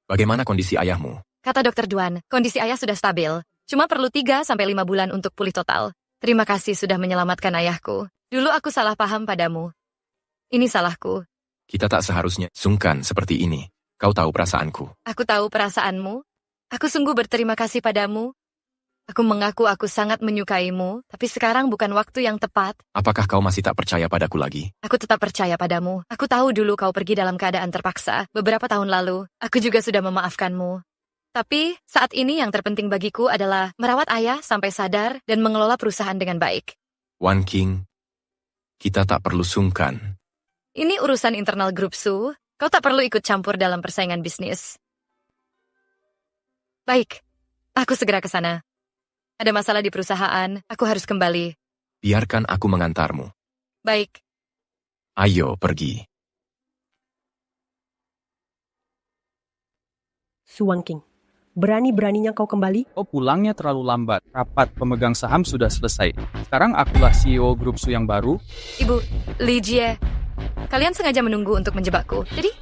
Bagaimana kondisi ayahmu? Kata Dokter Duan, kondisi ayah sudah stabil. Cuma perlu 3-5 bulan untuk pulih total. Terima kasih sudah menyelamatkan ayahku. Dulu aku salah paham padamu. Ini salahku. Kita tak seharusnya sungkan seperti ini. Kau tahu perasaanku. Aku tahu perasaanmu. Aku sungguh berterima kasih padamu. Aku mengaku aku sangat menyukaimu, tapi sekarang bukan waktu yang tepat. Apakah kau masih tak percaya padaku lagi? Aku tetap percaya padamu. Aku tahu dulu kau pergi dalam keadaan terpaksa. Beberapa tahun lalu, aku juga sudah memaafkanmu. Tapi, saat ini yang terpenting bagiku adalah merawat ayah sampai sadar dan mengelola perusahaan dengan baik. Wan King, kita tak perlu sungkan. Ini urusan internal grup Su. Kau tak perlu ikut campur dalam persaingan bisnis. Baik, aku segera ke sana. Ada masalah di perusahaan, aku harus kembali. Biarkan aku mengantarmu. Baik. Ayo, pergi. Su Wan King, berani-beraninya kau kembali? Oh, pulangnya terlalu lambat. Rapat pemegang saham sudah selesai. Sekarang akulah CEO grup Su yang baru. Ibu, Li Jie, kalian sengaja menunggu untuk menjebakku. Jadi,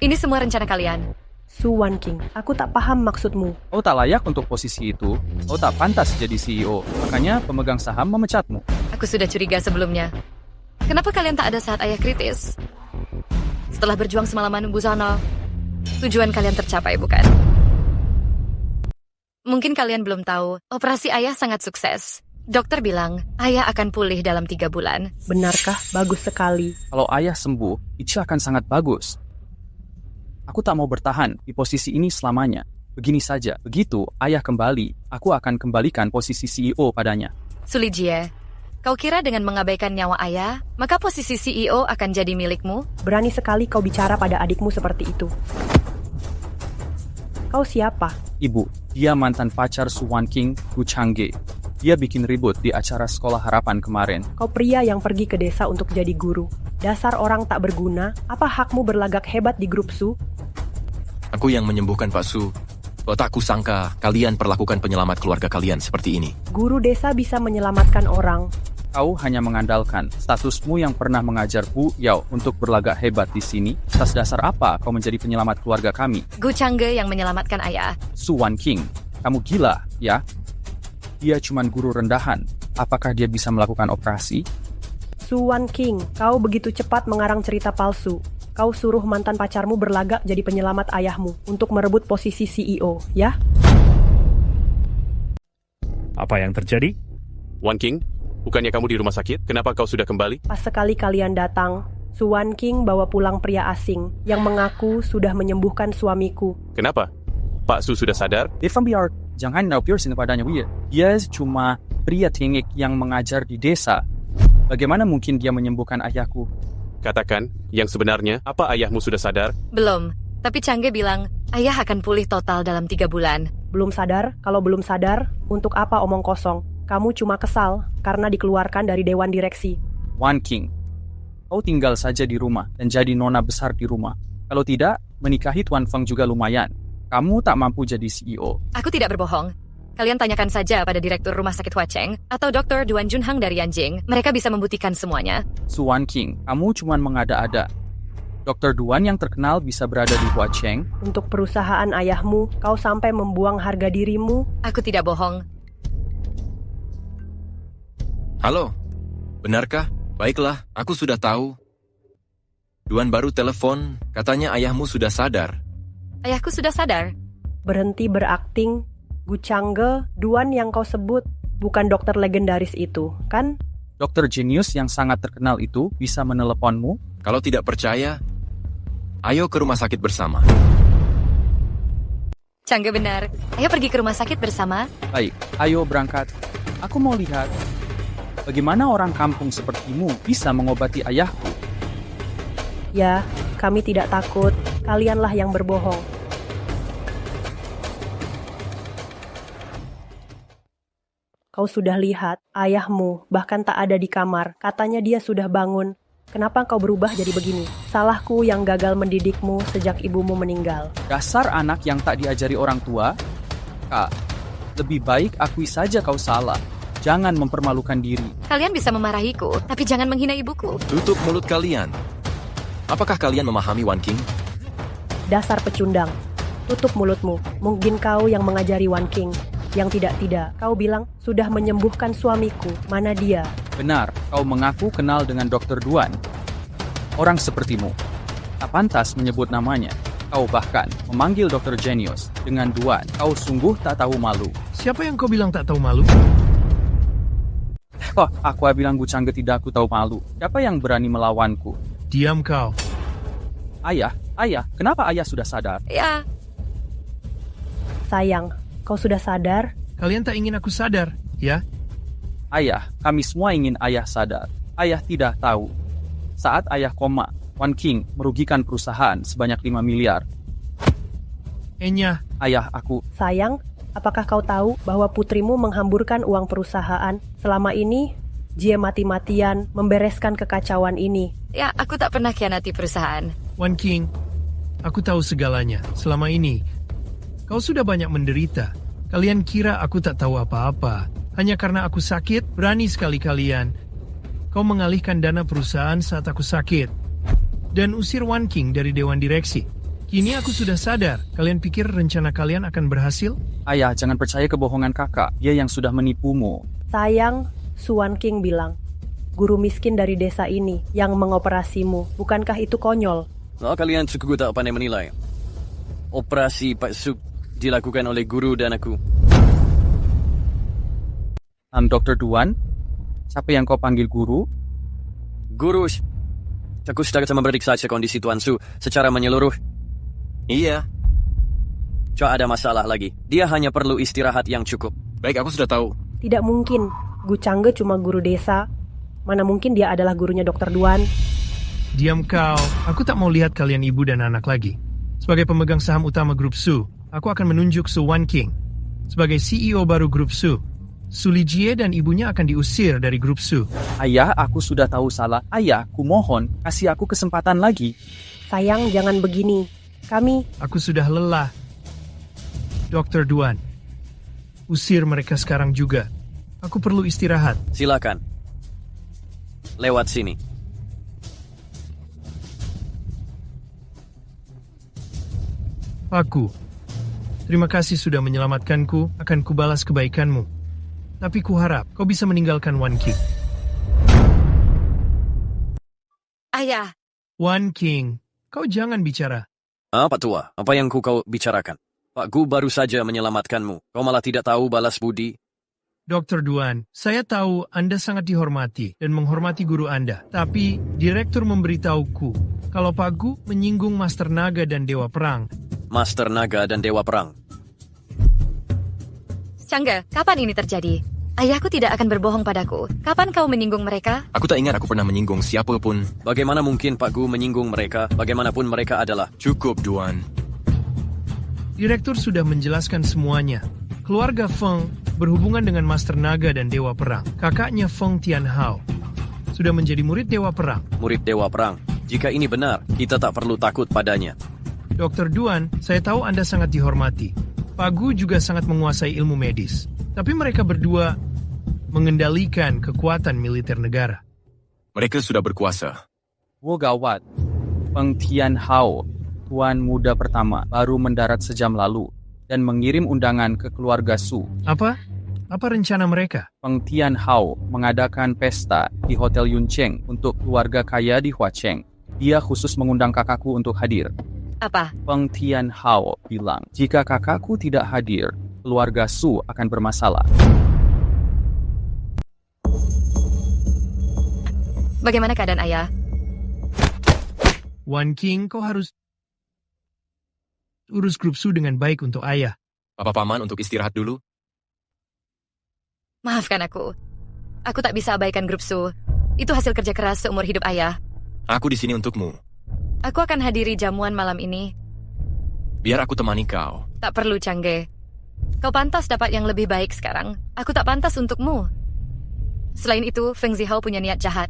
ini semua rencana kalian. Su Wan King, aku tak paham maksudmu. Kau tak layak untuk posisi itu. Kau tak pantas jadi CEO. Makanya pemegang saham memecatmu. Aku sudah curiga sebelumnya. Kenapa kalian tak ada saat ayah kritis? Setelah berjuang semalaman busana, tujuan kalian tercapai, bukan? Mungkin kalian belum tahu, operasi ayah sangat sukses. Dokter bilang, ayah akan pulih dalam 3 bulan. Benarkah? Bagus sekali. Kalau ayah sembuh, itu akan sangat bagus. Aku tak mau bertahan di posisi ini selamanya. Begini saja, begitu ayah kembali, aku akan kembalikan posisi CEO padanya. Su Li Jie, kau kira dengan mengabaikan nyawa ayah, maka posisi CEO akan jadi milikmu? Berani sekali kau bicara pada adikmu seperti itu. Kau siapa? Ibu, dia mantan pacar Su Wan King, Gu Changge. Dia bikin ribut di acara sekolah harapan kemarin. Kau pria yang pergi ke desa untuk jadi guru. Dasar orang tak berguna, apa hakmu berlagak hebat di grup Su? Aku yang menyembuhkan Pak Su. Tak kusangka kalian perlakukan penyelamat keluarga kalian seperti ini. Guru desa bisa menyelamatkan orang. Kau hanya mengandalkan statusmu yang pernah mengajar Bu Yao untuk berlagak hebat di sini. Atas dasar apa kau menjadi penyelamat keluarga kami? Gu Changge yang menyelamatkan ayah. Su Wan King, kamu gila, ya? Dia cuma guru rendahan. Apakah dia bisa melakukan operasi? Su Wan King, kau begitu cepat mengarang cerita palsu. Kau suruh mantan pacarmu berlagak jadi penyelamat ayahmu untuk merebut posisi CEO, ya? Apa yang terjadi? Wan King, bukannya kamu di rumah sakit? Kenapa kau sudah kembali? Pas sekali kalian datang, Suan King bawa pulang pria asing yang mengaku sudah menyembuhkan suamiku. Kenapa? Pak Su sudah sadar? Irfan biar jangan naupirsin kepadanya dia. Dia cuma pria tinggi yang mengajar di desa. Bagaimana mungkin dia menyembuhkan ayahku? Katakan, yang sebenarnya, apa ayahmu sudah sadar? Belum, tapi Changge bilang ayah akan pulih total dalam 3 bulan. Belum sadar? Kalau belum sadar, untuk apa omong kosong? Kamu cuma kesal karena dikeluarkan dari dewan direksi. Wan King, kau tinggal saja di rumah dan jadi nona besar di rumah. Kalau tidak, menikahi Tuan Feng juga lumayan. Kamu tak mampu jadi CEO. Aku tidak berbohong. Kalian tanyakan saja pada Direktur Rumah Sakit Huacheng atau Dr. Duan Junhang dari Yanjing. Mereka bisa membuktikan semuanya. Suan King, kamu cuma mengada-ada. Dr. Duan yang terkenal bisa berada di Huacheng. Untuk perusahaan ayahmu, kau sampai membuang harga dirimu. Aku tidak bohong. Halo, benarkah? Baiklah, aku sudah tahu. Duan baru telepon, katanya ayahmu sudah sadar. Ayahku sudah sadar. Berhenti berakting. Gu Changge, Duan yang kau sebut, bukan dokter legendaris itu, kan? Dokter jenius yang sangat terkenal itu bisa meneleponmu? Kalau tidak percaya, ayo ke rumah sakit bersama. Changge benar. Ayo pergi ke rumah sakit bersama. Baik, ayo berangkat. Aku mau lihat bagaimana orang kampung sepertimu bisa mengobati ayahku. Ya, kami tidak takut. Kalianlah yang berbohong. Kau sudah lihat, ayahmu bahkan tak ada di kamar. Katanya dia sudah bangun. Kenapa kau berubah jadi begini? Salahku yang gagal mendidikmu sejak ibumu meninggal. Dasar anak yang tak diajari orang tua. Kak, lebih baik akui saja kau salah. Jangan mempermalukan diri. Kalian bisa memarahiku, tapi jangan menghina ibuku. Tutup mulut kalian. Apakah kalian memahami Wan King? Dasar pecundang. Tutup mulutmu. Mungkin kau yang mengajari Wan King. Yang tidak-tidak, kau bilang sudah menyembuhkan suamiku. Mana dia? Benar, kau mengaku kenal dengan Dr. Duan. Orang sepertimu tak pantas menyebut namanya. Kau bahkan memanggil Dr. Genius dengan Duan. Kau sungguh tak tahu malu. Siapa yang kau bilang tak tahu malu? Kok aku bilang Gu Changge tidak aku tahu malu. Siapa yang berani melawanku? Diam kau. Ayah, kenapa ayah sudah sadar? Ya. Sayang, kau sudah sadar? Kalian tak ingin aku sadar, ya? Ayah, kami semua ingin ayah sadar. Ayah tidak tahu. Saat ayah koma, Wan King merugikan perusahaan sebanyak 5 miliar. Enya. Ayah, aku... Sayang, apakah kau tahu bahwa putrimu menghamburkan uang perusahaan? Selama ini, dia mati-matian membereskan kekacauan ini. Ya, aku tak pernah khianati perusahaan. Wan King, aku tahu segalanya. Selama ini, kau sudah banyak menderita. Kalian kira aku tak tahu apa-apa. Hanya karena aku sakit, berani sekali kalian. Kau mengalihkan dana perusahaan saat aku sakit. Dan usir Wan King dari Dewan Direksi. Kini aku sudah sadar. Kalian pikir rencana kalian akan berhasil? Ayah, jangan percaya kebohongan kakak. Dia yang sudah menipumu. Sayang, Suan King bilang, guru miskin dari desa ini yang mengoperasimu. Bukankah itu konyol? Kalian cukup tak pandai menilai. Operasi Pak Su dilakukan oleh guru dan aku. Dr. Duan, siapa yang kau panggil guru? Guru, aku sedang memeriksa kondisi Tuan Su secara menyeluruh. Iya. Tak ada masalah lagi. Dia hanya perlu istirahat yang cukup. Baik, aku sudah tahu. Tidak mungkin. Gu Changge cuma guru desa. Mana mungkin dia adalah gurunya Dr. Duan? Diam kau. Aku tak mau lihat kalian ibu dan anak lagi. Sebagai pemegang saham utama Grup Su, aku akan menunjuk Su Wan King sebagai CEO baru Grup Su. Su Lijie dan ibunya akan diusir dari Grup Su. Ayah, aku sudah tahu salah. Ayah, kumohon, kasih aku kesempatan lagi. Sayang, jangan begini. Aku sudah lelah. Dr. Duan, usir mereka sekarang juga. Aku perlu istirahat. Silakan. Lewat sini. Aku, terima kasih sudah menyelamatkanku, akan kubalas kebaikanmu. Tapi kuharap kau bisa meninggalkan Wan King. Ayah. Wan King, kau jangan bicara. Pak Tua, apa yang kau bicarakan? Pak Gu baru saja menyelamatkanmu. Kau malah tidak tahu balas budi. Dr. Duan, saya tahu Anda sangat dihormati dan menghormati guru Anda. Tapi, Direktur memberitahuku kalau Pak Gu menyinggung Master Naga dan Dewa Perang. Master Naga dan Dewa Perang. Changge, kapan ini terjadi? Ayahku tidak akan berbohong padaku. Kapan kau menyinggung mereka? Aku tak ingat aku pernah menyinggung siapapun. Bagaimana mungkin Pak Gu menyinggung mereka, bagaimanapun mereka adalah? Cukup, Duan. Direktur sudah menjelaskan semuanya. Keluarga Feng berhubungan dengan Master Naga dan Dewa Perang. Kakaknya Feng Tianhao sudah menjadi murid Dewa Perang. Murid Dewa Perang. Jika ini benar, kita tak perlu takut padanya. Dr. Duan, saya tahu Anda sangat dihormati. Pak Gu juga sangat menguasai ilmu medis. Tapi mereka berdua mengendalikan kekuatan militer negara. Mereka sudah berkuasa. Gawat. Feng Tianhao, tuan muda pertama, baru mendarat sejam lalu dan mengirim undangan ke keluarga Su. Apa? Apa rencana mereka? Feng Tianhao mengadakan pesta di Hotel Yuncheng untuk keluarga kaya di Huacheng. Dia khusus mengundang kakakku untuk hadir. Apa? Feng Tianhao bilang, jika kakakku tidak hadir, keluarga Su akan bermasalah. Bagaimana keadaan ayah? Wan King, kau harus urus grup Su dengan baik untuk ayah. Papa Paman untuk istirahat dulu. Maafkan aku. Aku tak bisa abaikan grup Su. Itu hasil kerja keras seumur hidup ayah. Aku di sini untukmu. Aku akan hadiri jamuan malam ini. Biar aku temani kau. Tak perlu, Changge. Kau pantas dapat yang lebih baik sekarang. Aku tak pantas untukmu. Selain itu, Feng Zihao punya niat jahat.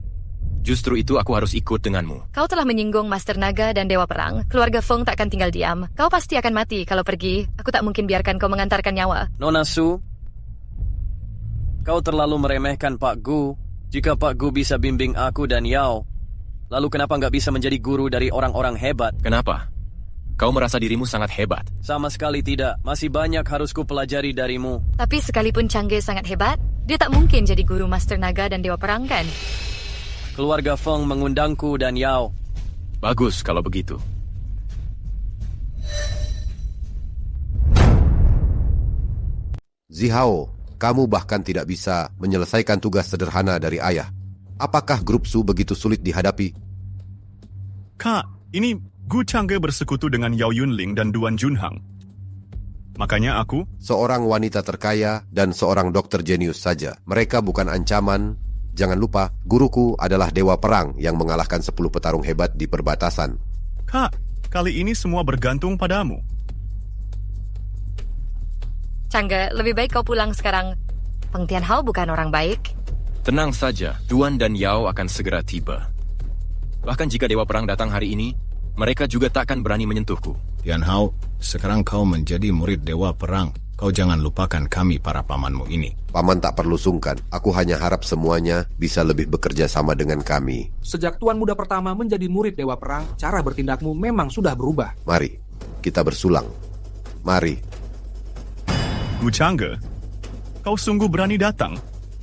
Justru itu aku harus ikut denganmu. Kau telah menyinggung Master Naga dan Dewa Perang. Keluarga Feng tak akan tinggal diam. Kau pasti akan mati kalau pergi. Aku tak mungkin biarkan kau mengantarkan nyawa. Nona Su, kau terlalu meremehkan Pak Gu. Jika Pak Gu bisa bimbing aku dan Yao, lalu kenapa nggak bisa menjadi guru dari orang-orang hebat? Kenapa? Kau merasa dirimu sangat hebat? Sama sekali tidak. Masih banyak harus ku pelajari darimu. Tapi sekalipun Changge sangat hebat, dia tak mungkin jadi guru Master Naga dan Dewa Perang, kan? Keluarga Feng mengundangku dan Yao. Bagus kalau begitu. Zihao, kamu bahkan tidak bisa menyelesaikan tugas sederhana dari ayah. Apakah grup Su begitu sulit dihadapi? Kak, ini Gu Changge bersekutu dengan Yao Yunling dan Duan Junhang. Makanya aku seorang wanita terkaya dan seorang dokter jenius saja. Mereka bukan ancaman. Jangan lupa, guruku adalah Dewa Perang yang mengalahkan 10 petarung hebat di perbatasan. Kak, kali ini semua bergantung padamu. Changge, lebih baik kau pulang sekarang. Feng Tianhao bukan orang baik. Tenang saja, Duan dan Yao akan segera tiba. Bahkan jika Dewa Perang datang hari ini, mereka juga takkan berani menyentuhku. Tianhao, sekarang kau menjadi murid Dewa Perang. Kau jangan lupakan kami para pamanmu ini. Paman tak perlu sungkan. Aku hanya harap semuanya bisa lebih bekerja sama dengan kami. Sejak tuan muda pertama menjadi murid Dewa Perang, cara bertindakmu memang sudah berubah. Mari, kita bersulang. Mari. Gu Changge, kau sungguh berani datang.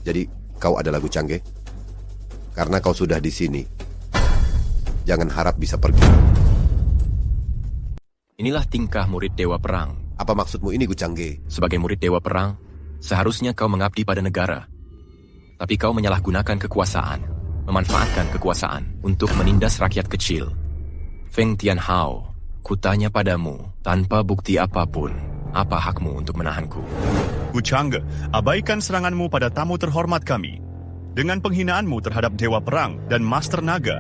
Jadi, kau adalah Gu Changge? Karena kau sudah di sini, jangan harap bisa pergi. Inilah tingkah murid Dewa Perang. Apa maksudmu ini, Gu Changge? Sebagai murid Dewa Perang, seharusnya kau mengabdi pada negara. Tapi kau menyalahgunakan kekuasaan, memanfaatkan kekuasaan untuk menindas rakyat kecil. Feng Tianhao, kutanya padamu, tanpa bukti apapun, apa hakmu untuk menahanku? Gu Changge, abaikan seranganmu pada tamu terhormat kami. Dengan penghinaanmu terhadap Dewa Perang dan Master Naga,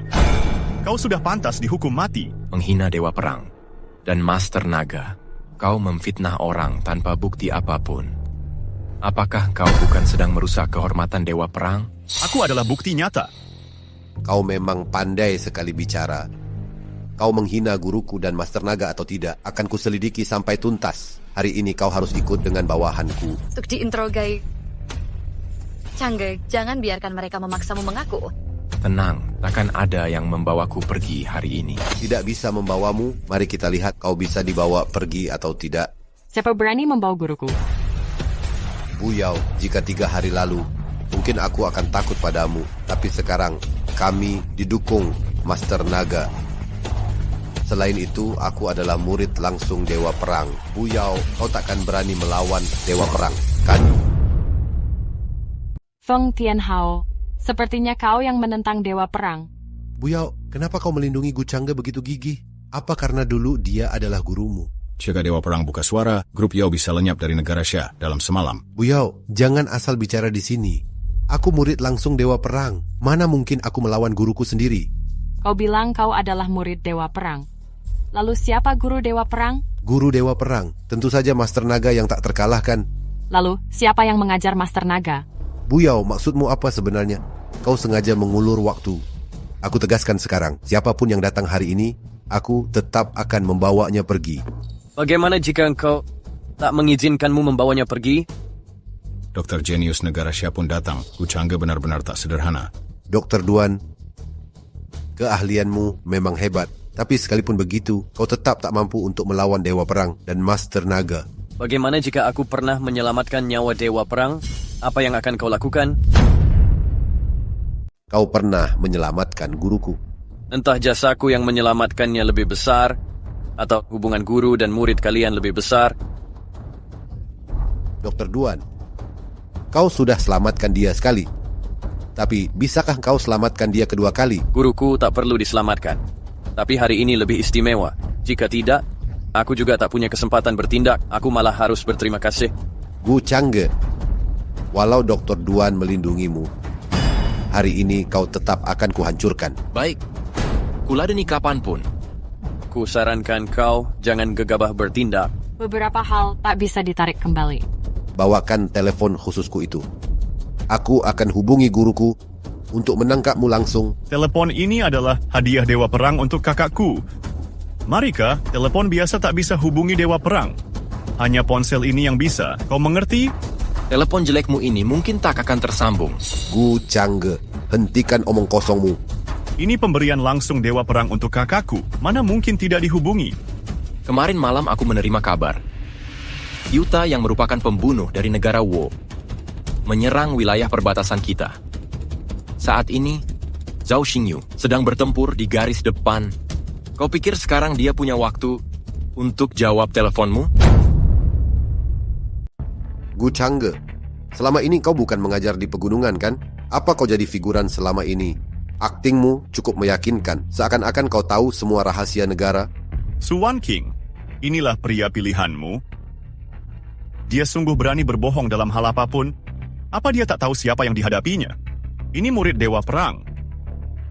kau sudah pantas dihukum mati. Menghina Dewa Perang dan Master Naga. Kau memfitnah orang tanpa bukti apapun. Apakah kau bukan sedang merusak kehormatan Dewa Perang? Aku adalah bukti nyata. Kau memang pandai sekali bicara. Kau menghina guruku dan Master Naga atau tidak, akan kuselidiki sampai tuntas. Hari ini kau harus ikut dengan bawahanku. Untuk diinterogai. Changge, jangan biarkan mereka memaksamu mengaku. Tenang, takkan ada yang membawaku pergi hari ini. Tidak bisa membawamu, mari kita lihat kau bisa dibawa pergi atau tidak. Siapa berani membawa guruku? Buyao, jika 3 hari lalu, mungkin aku akan takut padamu. Tapi sekarang, kami didukung Master Naga. Selain itu, aku adalah murid langsung Dewa Perang. Buyao, kau takkan berani melawan Dewa Perang, kan? Feng Tianhao, sepertinya kau yang menentang Dewa Perang. Bu Yao, kenapa kau melindungi Gu Changge begitu gigih? Apa karena dulu dia adalah gurumu? Jika Dewa Perang buka suara, grup Yao bisa lenyap dari negara Xia dalam semalam. Bu Yao, jangan asal bicara di sini. Aku murid langsung Dewa Perang. Mana mungkin aku melawan guruku sendiri? Kau bilang kau adalah murid Dewa Perang. Lalu siapa guru Dewa Perang? Guru Dewa Perang, tentu saja Master Naga yang tak terkalahkan. Lalu, siapa yang mengajar Master Naga? Bu Yao, maksudmu apa sebenarnya? Kau sengaja mengulur waktu. Aku tegaskan sekarang, siapapun yang datang hari ini, aku tetap akan membawanya pergi. Bagaimana jika engkau tak mengizinkanmu membawanya pergi? Dr. Jenius negara Xia pun datang. Gu Changge benar-benar tak sederhana. Dr. Duan, keahlianmu memang hebat. Tapi sekalipun begitu, kau tetap tak mampu untuk melawan Dewa Perang dan Master Naga. Bagaimana jika aku pernah menyelamatkan nyawa Dewa Perang? Apa yang akan kau lakukan? Kau pernah menyelamatkan guruku. Entah jasaku yang menyelamatkannya lebih besar, atau hubungan guru dan murid kalian lebih besar. Dr. Duan, kau sudah selamatkan dia sekali. Tapi bisakah kau selamatkan dia kedua kali? Guruku tak perlu diselamatkan. Tapi hari ini lebih istimewa. Jika tidak, aku juga tak punya kesempatan bertindak. Aku malah harus berterima kasih. Gu Changge, walau Dr. Duan melindungimu, hari ini kau tetap akan kuhancurkan. Baik, kuladeni kapanpun. Ku sarankan kau jangan gegabah bertindak. Beberapa hal tak bisa ditarik kembali. Bawakan telepon khususku itu. Aku akan hubungi guruku untuk menangkapmu langsung. Telepon ini adalah hadiah Dewa Perang untuk kakakku. Marika, telepon biasa tak bisa hubungi Dewa Perang. Hanya ponsel ini yang bisa. Kau mengerti? Telepon jelekmu ini mungkin tak akan tersambung. Gu Changge, hentikan omong kosongmu. Ini pemberian langsung Dewa Perang untuk kakakku. Mana mungkin tidak dihubungi? Kemarin malam aku menerima kabar. Yuta yang merupakan pembunuh dari negara Wo menyerang wilayah perbatasan kita. Saat ini, Zhao Xingyu sedang bertempur di garis depan. Kau pikir sekarang dia punya waktu untuk jawab teleponmu? Gu Changge, selama ini kau bukan mengajar di pegunungan kan? Apa kau jadi figuran selama ini? Aktingmu cukup meyakinkan, seakan-akan kau tahu semua rahasia negara. Suan King, inilah pria pilihanmu. Dia sungguh berani berbohong dalam hal apapun. Apa dia tak tahu siapa yang dihadapinya? Ini murid Dewa Perang.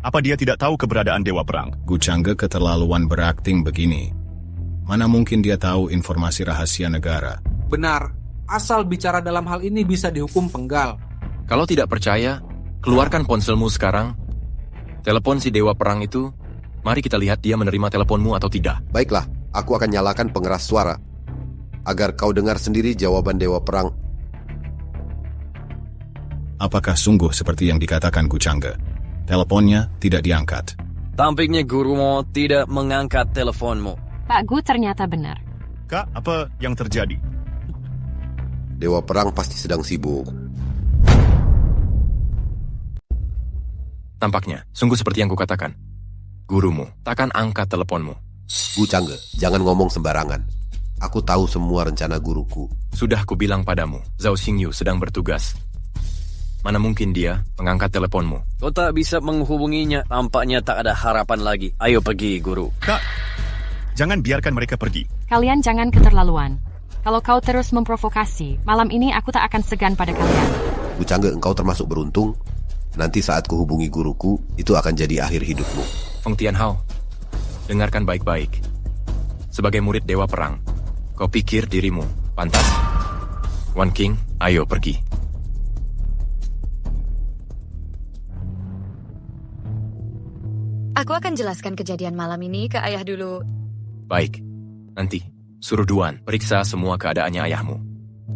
Apa dia tidak tahu keberadaan Dewa Perang? Gu Changge keterlaluan berakting begini. Mana mungkin dia tahu informasi rahasia negara? Benar, asal bicara dalam hal ini bisa dihukum penggal. Kalau tidak percaya, keluarkan ponselmu sekarang. Telepon si Dewa Perang itu, mari kita lihat dia menerima teleponmu atau tidak. Baiklah, aku akan nyalakan pengeras suara, agar kau dengar sendiri jawaban Dewa Perang. Apakah sungguh seperti yang dikatakan Gu Changge? Teleponnya tidak diangkat. Tampaknya gurumu tidak mengangkat teleponmu. Pak Gu ternyata benar. Kak, apa yang terjadi? Dewa Perang pasti sedang sibuk. Tampaknya, sungguh seperti yang kukatakan. Gurumu takkan angkat teleponmu. Gu Changge, jangan ngomong sembarangan. Aku tahu semua rencana guruku. Sudah kubilang padamu, Zhao Xingyu sedang bertugas. Mana mungkin dia mengangkat teleponmu? Kau tak bisa menghubunginya. Tampaknya tak ada harapan lagi. Ayo pergi, guru. Kak, jangan biarkan mereka pergi. Kalian jangan keterlaluan. Kalau kau terus memprovokasi, malam ini aku tak akan segan pada kalian. Gu Changge, engkau termasuk beruntung. Nanti saat kuhubungi guruku, itu akan jadi akhir hidupmu. Feng Tianhao, dengarkan baik-baik. Sebagai murid Dewa Perang, kau pikir dirimu pantas? Wan King, ayo pergi. Aku akan jelaskan kejadian malam ini ke ayah dulu. Baik, nanti suruh Duan periksa semua keadaannya ayahmu.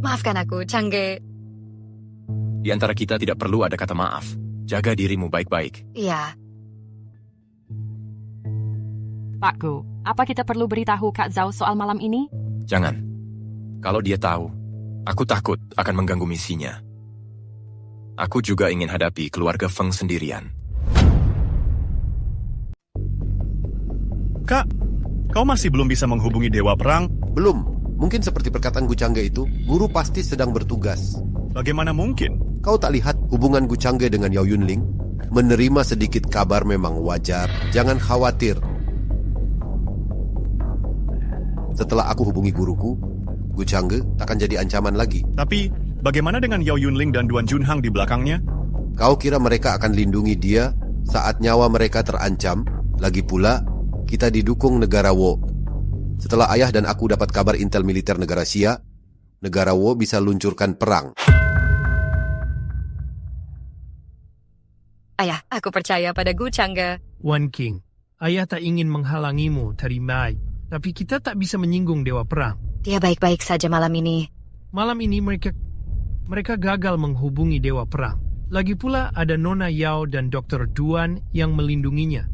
Maafkan aku, Changge. Di antara kita tidak perlu ada kata maaf. Jaga dirimu baik-baik. Iya. Pak Gu, apa kita perlu beritahu Kak Zhao soal malam ini? Jangan. Kalau dia tahu, aku takut akan mengganggu misinya. Aku juga ingin hadapi keluarga Feng sendirian. Kak, kau masih belum bisa menghubungi Dewa Perang? Belum. Mungkin seperti perkataan Gu Changge itu, guru pasti sedang bertugas. Bagaimana mungkin? Kau tak lihat hubungan Gu Changge dengan Yao Yunling? Menerima sedikit kabar memang wajar. Jangan khawatir. Setelah aku hubungi guruku, Gu Changge takkan jadi ancaman lagi. Tapi, bagaimana dengan Yao Yunling dan Duan Junhang di belakangnya? Kau kira mereka akan lindungi dia saat nyawa mereka terancam? Lagi pula, kita didukung negara Wo. Setelah ayah dan aku dapat kabar intel militer negara Xia, negara Wo bisa luncurkan perang. Ayah, aku percaya pada Gu Changge. Wan King, ayah tak ingin menghalangimu dari Mai, tapi kita tak bisa menyinggung Dewa Perang. Dia baik-baik saja malam ini. Malam ini mereka gagal menghubungi Dewa Perang. Lagi pula ada Nona Yao dan Dr. Duan yang melindunginya.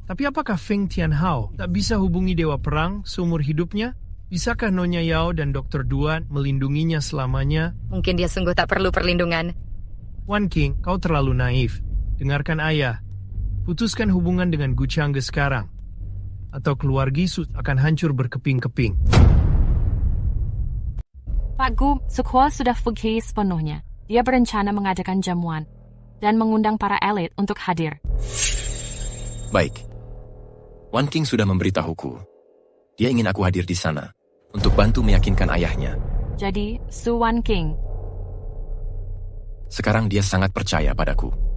Tapi apakah Feng Tianhao tak bisa hubungi Dewa Perang seumur hidupnya? Bisakah Nona Yao dan Dr. Duan melindunginya selamanya? Mungkin dia sungguh tak perlu perlindungan. Wan King, kau terlalu naif. Dengarkan ayah. Putuskan hubungan dengan Gu Changge sekarang. Atau keluarga Su akan hancur berkeping-keping. Pak Gu, Sukhwa sudah pergi sepenuhnya. Dia berencana mengadakan jamuan dan mengundang para elit untuk hadir. Baik. Wan King sudah memberitahuku. Dia ingin aku hadir di sana untuk bantu meyakinkan ayahnya. Jadi, Su Wan King. Sekarang dia sangat percaya padaku.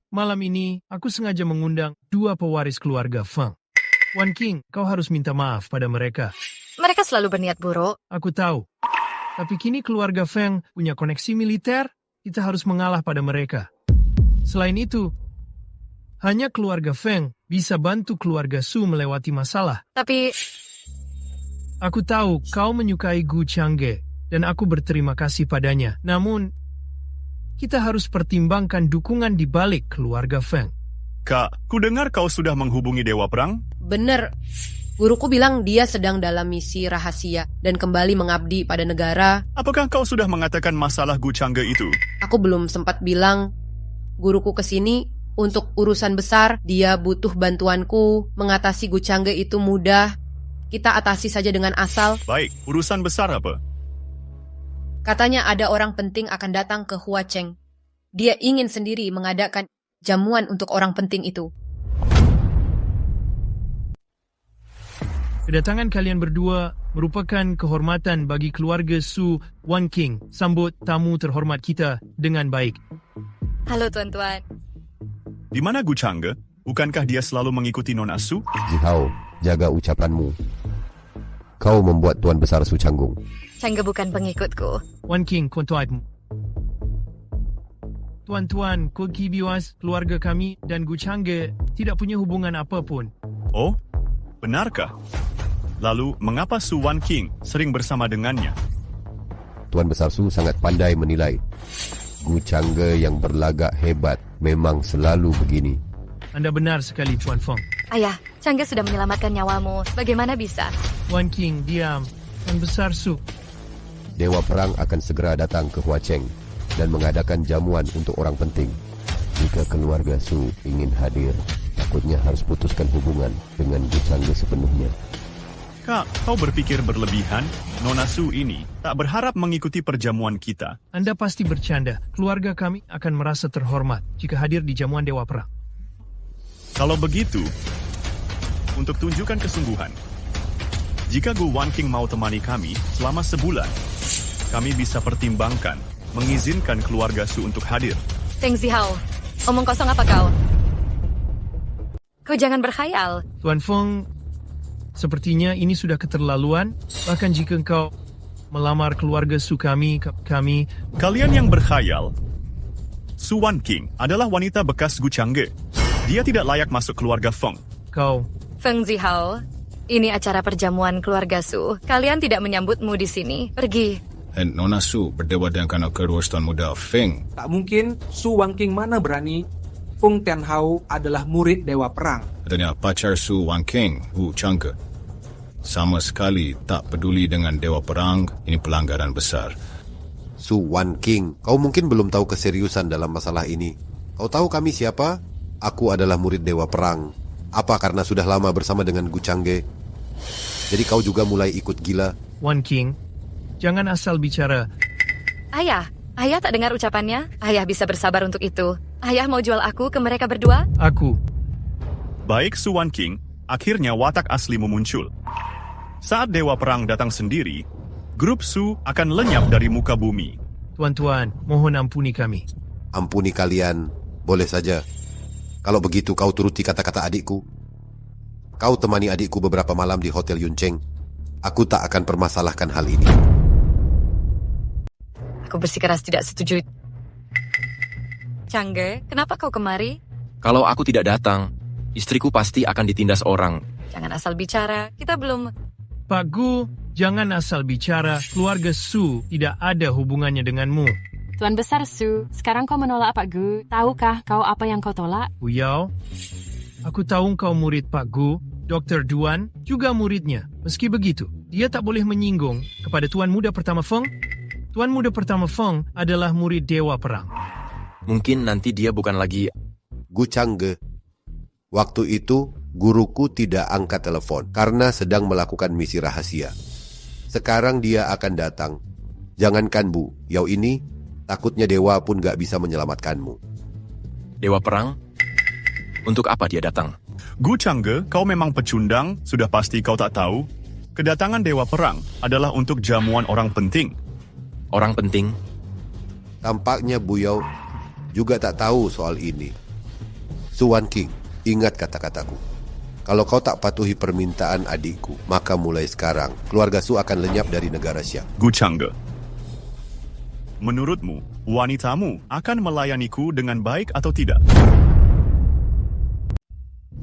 Malam ini, aku sengaja mengundang 2 pewaris keluarga Feng. Wan King, kau harus minta maaf pada mereka. Mereka selalu berniat buruk. Aku tahu. Tapi kini keluarga Feng punya koneksi militer, kita harus mengalah pada mereka. Selain itu, hanya keluarga Feng bisa bantu keluarga Su melewati masalah. Tapi... Aku tahu kau menyukai Gu Changge, dan aku berterima kasih padanya. Namun, kita harus pertimbangkan dukungan di balik keluarga Feng. Kak, kudengar kau sudah menghubungi Dewa Perang? Bener. Guruku bilang dia sedang dalam misi rahasia dan kembali mengabdi pada negara. Apakah kau sudah mengatakan masalah Gu Changge itu? Aku belum sempat bilang. Guruku kesini untuk urusan besar. Dia butuh bantuanku. Mengatasi Gu Changge itu mudah. Kita atasi saja dengan asal. Baik, urusan besar apa? Katanya ada orang penting akan datang ke Huacheng. Dia ingin sendiri mengadakan jamuan untuk orang penting itu. Kedatangan kalian berdua merupakan kehormatan bagi keluarga Su Wan King. Sambut tamu terhormat kita dengan baik. Halo tuan-tuan. Di mana Gu Changge? Bukankah dia selalu mengikuti Nona Su? Jihao, jaga ucapanmu. Kau membuat Tuan Besar Su canggung. Changge bukan pengikutku. Wan King, tuan-tuan, Koki Biwas, keluarga kami dan Gu Changge tidak punya hubungan apapun. Oh, benarkah? Lalu, mengapa Su Wan King sering bersama dengannya? Tuan Besar Su sangat pandai menilai. Gu Changge yang berlagak hebat memang selalu begini. Anda benar sekali, Tuan Feng. Ayah, Changge sudah menyelamatkan nyawamu. Bagaimana bisa? Wan King, diam. Tuan Besar Su. Dewa Perang akan segera datang ke Huacheng dan mengadakan jamuan untuk orang penting. Jika keluarga Su ingin hadir, takutnya harus putuskan hubungan dengan Gu Changge sepenuhnya. Kak, kau berpikir berlebihan? Nona Su ini tak berharap mengikuti perjamuan kita. Anda pasti bercanda. Keluarga kami akan merasa terhormat jika hadir di jamuan Dewa Perang. Kalau begitu, untuk tunjukkan kesungguhan, jika Gu Wan King mau temani kami selama sebulan, kami bisa pertimbangkan mengizinkan keluarga Su untuk hadir. Feng Zihao, omong kosong apa kau? Kau jangan berkhayal. Tuan Feng, sepertinya ini sudah keterlaluan. Bahkan jika kau melamar keluarga Su kami... Kalian yang berkhayal, Su Wan King adalah wanita bekas Gu Changge. Dia tidak layak masuk keluarga Feng. Kau... Feng Zihao, ini acara perjamuan keluarga Su. Kalian tidak menyambutmu di sini. Pergi. Dan Nona Su berdewa dengan anak kedua tuan muda Feng. Tak mungkin Su Wan King mana berani. Feng Tianhao adalah murid Dewa Perang. Katanya pacar Su Wan King, Gu Changge. Sama sekali tak peduli dengan Dewa Perang. Ini pelanggaran besar. Su Wan King, kau mungkin belum tahu keseriusan dalam masalah ini. Kau tahu kami siapa? Aku adalah murid Dewa Perang. Apa karena sudah lama bersama dengan Gu Changge? Jadi kau juga mulai ikut gila? Wan King, jangan asal bicara. Ayah tak dengar ucapannya? Ayah bisa bersabar untuk itu. Ayah mau jual aku ke mereka berdua? Aku. Baik Su Wan King, akhirnya watak aslimu muncul. Saat Dewa Perang datang sendiri, grup Su akan lenyap dari muka bumi. Tuan-tuan, mohon ampuni kami. Ampuni kalian, boleh saja. Kalau begitu kau turuti kata-kata adikku. Kau temani adikku beberapa malam di Hotel Yuncheng. Aku tak akan permasalahkan hal ini. Aku bersikeras tidak setuju. Changge, kenapa kau kemari? Kalau aku tidak datang, istriku pasti akan ditindas orang. Jangan asal bicara, kita belum... Pak Gu, jangan asal bicara. Keluarga Su tidak ada hubungannya denganmu. Tuan Besar Su, sekarang kau menolak Pak Gu. Tahukah kau apa yang kau tolak? Buyao, aku tahu kau murid Pak Gu. Dr. Duan juga muridnya. Meski begitu, dia tak boleh menyinggung kepada Tuan Muda Pertama Feng. Tuan Muda Pertama Feng adalah murid Dewa Perang. Mungkin nanti dia bukan lagi... Gu Changge. Waktu itu, guruku tidak angkat telepon karena sedang melakukan misi rahasia. Sekarang dia akan datang. Jangankan Bu, Yao ini, takutnya Dewa pun gak bisa menyelamatkanmu. Dewa Perang? Untuk apa dia datang? Gu Changge, kau memang pecundang, sudah pasti kau tak tahu. Kedatangan Dewa Perang adalah untuk jamuan orang penting. Orang penting? Tampaknya Bu Yao juga tak tahu soal ini. Su Wan King, ingat kata-kataku. Kalau kau tak patuhi permintaan adikku, maka mulai sekarang, keluarga Su akan lenyap dari negara Xia. Gu Changge, menurutmu, wanitamu akan melayaniku dengan baik atau tidak?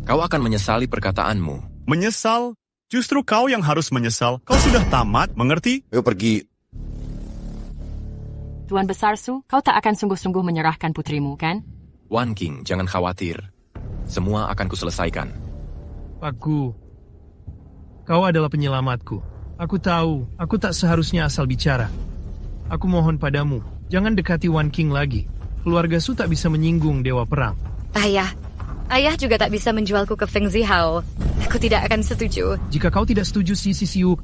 Kau akan menyesali perkataanmu. Menyesal? Justru kau yang harus menyesal. Kau sudah tamat, mengerti? Ayo pergi. Tuan Besar Su, kau tak akan sungguh-sungguh menyerahkan putrimu, kan? Wan King, jangan khawatir. Semua akan kuselesaikan. Pak Gu, kau adalah penyelamatku. Aku tahu, aku tak seharusnya asal bicara. Aku mohon padamu, jangan dekati Wan King lagi. Keluarga Su tak bisa menyinggung Dewa Perang. Ayah juga tak bisa menjualku ke Feng Zihao. Aku tidak akan setuju. Jika kau tidak setuju, Sisi Siu,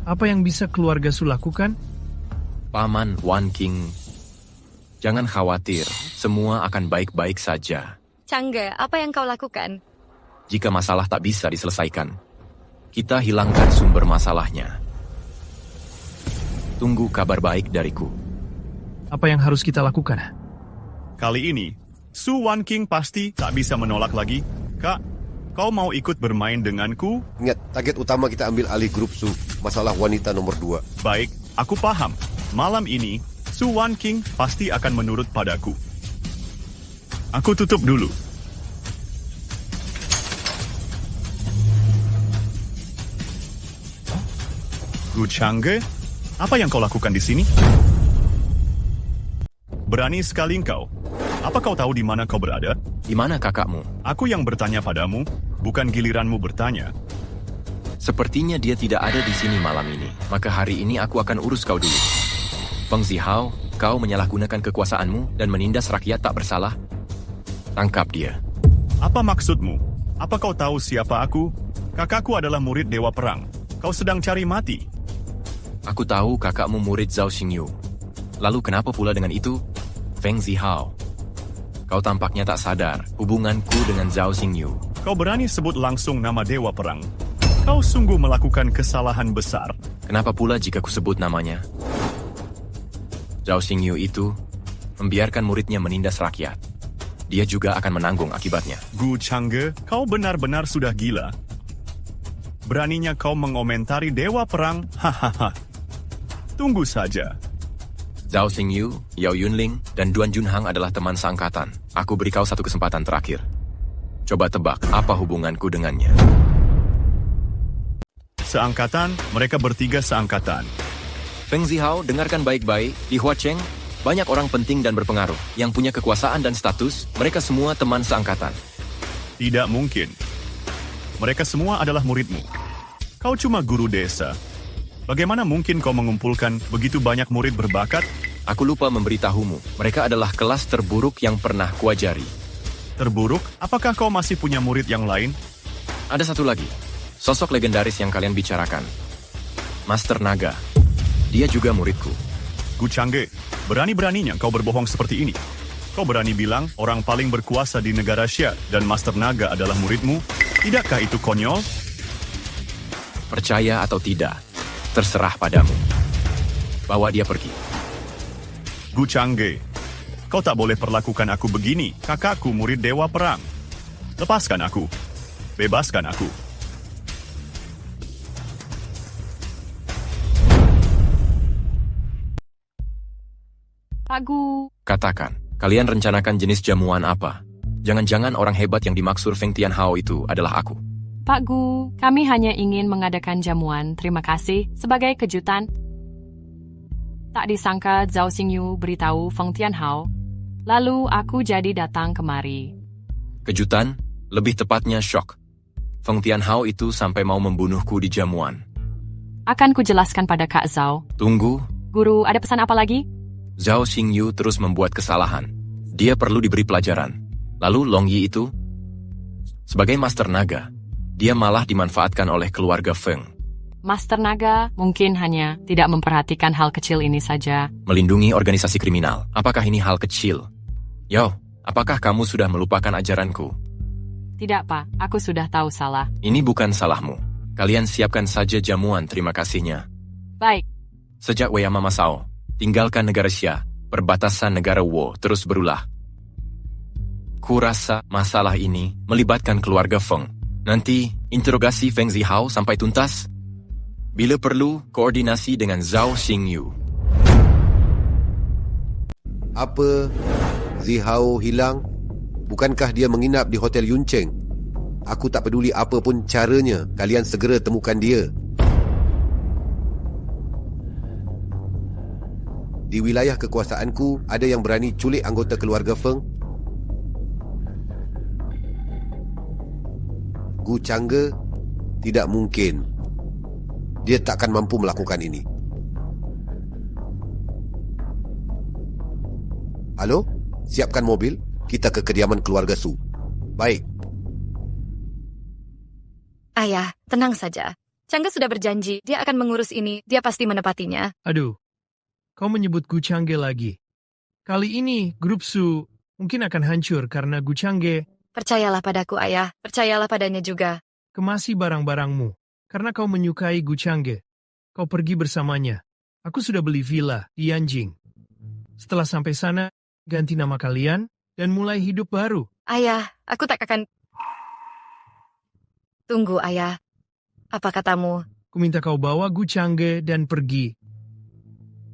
apa yang bisa keluarga Su lakukan? Paman Wan King, jangan khawatir. Semua akan baik-baik saja. Changge, apa yang kau lakukan? Jika masalah tak bisa diselesaikan, kita hilangkan sumber masalahnya. Tunggu kabar baik dariku. Apa yang harus kita lakukan? Kali ini, Su Wan King pasti tak bisa menolak lagi. Kak, kau mau ikut bermain denganku? Ingat, target utama kita ambil alih grup Su. Masalah wanita nomor 2. Baik, aku paham. Malam ini, Su Wan King pasti akan menurut padaku. Aku tutup dulu. Gu Changge, apa yang kau lakukan di sini? Berani sekali engkau. Apa kau tahu di mana kau berada? Di mana kakakmu? Aku yang bertanya padamu, bukan giliranmu bertanya. Sepertinya dia tidak ada di sini malam ini. Maka hari ini aku akan urus kau dulu. Feng Zihao, kau menyalahgunakan kekuasaanmu dan menindas rakyat tak bersalah. Tangkap dia. Apa maksudmu? Apa kau tahu siapa aku? Kakakku adalah murid Dewa Perang. Kau sedang cari mati. Aku tahu kakakmu murid Zhao Xingyu. Lalu kenapa pula dengan itu? Feng Zihao, kau tampaknya tak sadar hubunganku dengan Zhao Xingyu. Kau berani sebut langsung nama Dewa Perang. Kau sungguh melakukan kesalahan besar. Kenapa pula jika kusebut namanya? Zhao Xingyu itu membiarkan muridnya menindas rakyat. Dia juga akan menanggung akibatnya. Gu Changge, kau benar-benar sudah gila. Beraninya kau mengomentari Dewa Perang? Hahaha. Tunggu saja. Zhao Xingyu, Yao Yunling, dan Duan Junhang adalah teman seangkatan. Aku beri kau satu kesempatan terakhir. Coba tebak apa hubunganku dengannya. Seangkatan, mereka bertiga seangkatan. Feng Zihao, dengarkan baik-baik. Di Huacheng, banyak orang penting dan berpengaruh. Yang punya kekuasaan dan status, mereka semua teman seangkatan. Tidak mungkin. Mereka semua adalah muridmu. Kau cuma guru desa. Bagaimana mungkin kau mengumpulkan begitu banyak murid berbakat? Aku lupa memberitahumu. Mereka adalah kelas terburuk yang pernah kuajari. Terburuk? Apakah kau masih punya murid yang lain? Ada satu lagi. Sosok legendaris yang kalian bicarakan. Master Naga. Dia juga muridku. Gu Changge, berani-beraninya kau berbohong seperti ini. Kau berani bilang orang paling berkuasa di negara Xia dan Master Naga adalah muridmu? Tidakkah itu konyol? Percaya atau tidak, terserah padamu. Bawa dia pergi. Gu Changge, kau tak boleh perlakukan aku begini. Kakakku murid Dewa Perang. Lepaskan aku. Bebaskan aku. Pak Gu. Katakan, kalian rencanakan jenis jamuan apa? Jangan-jangan orang hebat yang dimaksud Feng Tianhao itu adalah aku. Pak Gu, kami hanya ingin mengadakan jamuan. Terima kasih sebagai kejutan. Tak disangka Zhao Xingyu beritahu Feng Tianhao. Lalu aku jadi datang kemari. Kejutan? Lebih tepatnya syok. Feng Tianhao itu sampai mau membunuhku di jamuan. Akan kujelaskan pada Kak Zhao. Tunggu. Guru, ada pesan apa lagi? Zhao Xingyu terus membuat kesalahan. Dia perlu diberi pelajaran. Lalu Long Yi itu? Sebagai Master Naga, dia malah dimanfaatkan oleh keluarga Feng. Master Naga mungkin hanya tidak memperhatikan hal kecil ini saja. Melindungi organisasi kriminal. Apakah ini hal kecil? Yo, apakah kamu sudah melupakan ajaranku? Tidak, Pak. Aku sudah tahu salah. Ini bukan salahmu. Kalian siapkan saja jamuan terima kasihnya. Baik. Sejak Weyama Masao, tinggalkan negara Xia, perbatasan negara Wo terus berulah. Kurasa masalah ini melibatkan keluarga Feng. Nanti, interogasi Feng Zihao sampai tuntas. Bila perlu, koordinasi dengan Zhao Xingyu. Apa? Zihao hilang? Bukankah dia menginap di Hotel Yuncheng? Aku tak peduli apa pun caranya. Kalian segera temukan dia. Di wilayah kekuasaanku, ada yang berani culik anggota keluarga Feng? Gu Changge? Tidak mungkin. Dia takkan mampu melakukan ini. Halo? Siapkan mobil. Kita ke kediaman keluarga Su. Baik. Ayah, tenang saja. Changge sudah berjanji, dia akan mengurus ini. Dia pasti menepatinya. Aduh, kau menyebut Gu Changge lagi. Kali ini, grup Su mungkin akan hancur karena Gu Changge. Percayalah padaku, Ayah. Percayalah padanya juga. Kemasi barang-barangmu. Karena kau menyukai Gu Changge. Kau pergi bersamanya. Aku sudah beli villa di Yanjing. Setelah sampai sana, ganti nama kalian dan mulai hidup baru. Ayah, aku tak akan... Tunggu, Ayah. Apa katamu? Ku minta kau bawa Gu Changge dan pergi.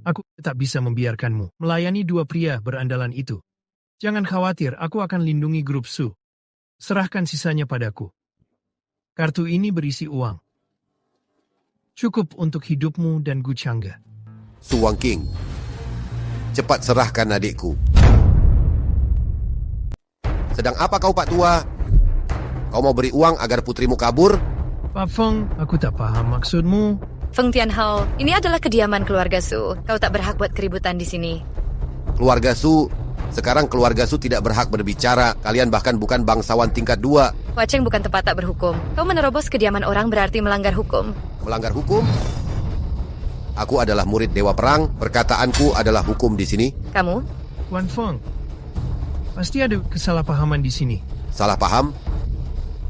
Aku tak bisa membiarkanmu melayani dua pria berandalan itu. Jangan khawatir, aku akan lindungi grup Su. Serahkan sisanya padaku. Kartu ini berisi uang. Cukup untuk hidupmu dan Gu Changge. Su Wangking, cepat serahkan adikku. Sedang apa kau, Pak Tua? Kau mau beri uang agar putrimu kabur? Pak Feng, aku tak paham maksudmu. Feng Tianhao, ini adalah kediaman keluarga Su. Kau tak berhak buat keributan di sini. Keluarga Su, sekarang keluarga Su tidak berhak berbicara. Kalian bahkan bukan bangsawan tingkat 2. Huacheng bukan tempat tak berhukum. Kau menerobos kediaman orang berarti melanggar hukum. Melanggar hukum? Aku adalah murid Dewa Perang. Perkataanku adalah hukum di sini. Kamu? Wan Feng, pasti ada kesalahpahaman di sini. Salah paham?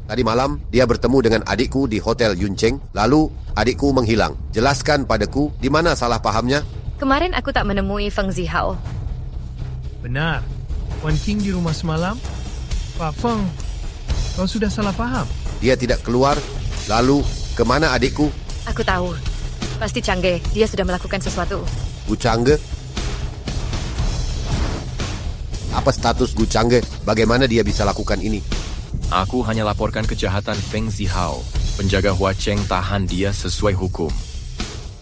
Tadi malam, dia bertemu dengan adikku di Hotel Yuncheng. Lalu, adikku menghilang. Jelaskan padaku, di mana salah pahamnya? Kemarin aku tak menemui Feng Zihao. Benar. Wan King di rumah semalam? Pak Feng, kau sudah salah paham. Dia tidak keluar. Lalu, kemana adikku? Aku tahu. Pasti Changge. Dia sudah melakukan sesuatu. Gu Changge? Apa status Gu Changge? Bagaimana dia bisa lakukan ini? Aku hanya laporkan kejahatan Feng Zihao. Penjaga Huacheng tahan dia sesuai hukum.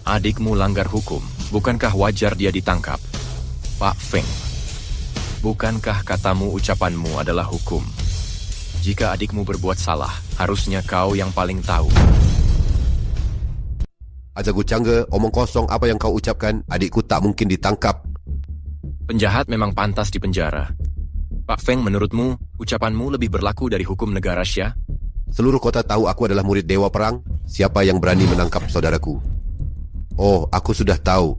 Adikmu langgar hukum. Bukankah wajar dia ditangkap? Pak Feng, bukankah katamu ucapanmu adalah hukum? Jika adikmu berbuat salah, harusnya kau yang paling tahu. Aja Gu Changge, omong kosong apa yang kau ucapkan. Adikku tak mungkin ditangkap. Penjahat memang pantas dipenjara. Pak Feng, menurutmu, ucapanmu lebih berlaku dari hukum negara Xia? Seluruh kota tahu aku adalah murid Dewa Perang. Siapa yang berani menangkap saudaraku? Oh, aku sudah tahu.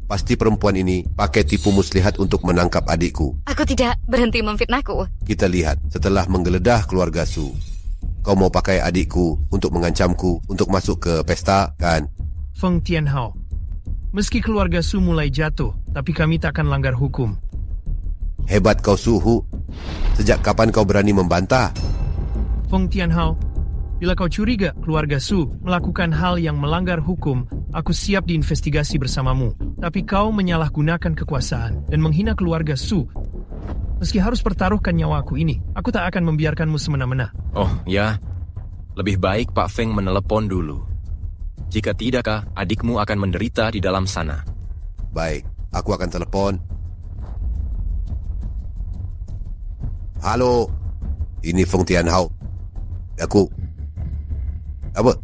Pasti perempuan ini pakai tipu muslihat untuk menangkap adikku. Aku tidak berhenti memfitnahku. Kita lihat, setelah menggeledah keluarga Su, kau mau pakai adikku untuk mengancamku untuk masuk ke pesta, kan? Feng Tianhao, meski keluarga Su mulai jatuh, tapi kami tak akan langgar hukum. Hebat kau, Suhu. Sejak kapan kau berani membantah? Feng Tianhao, bila kau curiga keluarga Su melakukan hal yang melanggar hukum, aku siap diinvestigasi bersamamu. Tapi kau menyalahgunakan kekuasaan dan menghina keluarga Su. Meski harus pertaruhkan nyawaku ini, aku tak akan membiarkanmu semena-mena. Oh, ya. Lebih baik Pak Feng menelepon dulu. Jika tidak, adikmu akan menderita di dalam sana. Baik, aku akan telepon. Halo, ini Feng Tianhao. Aku. Apa?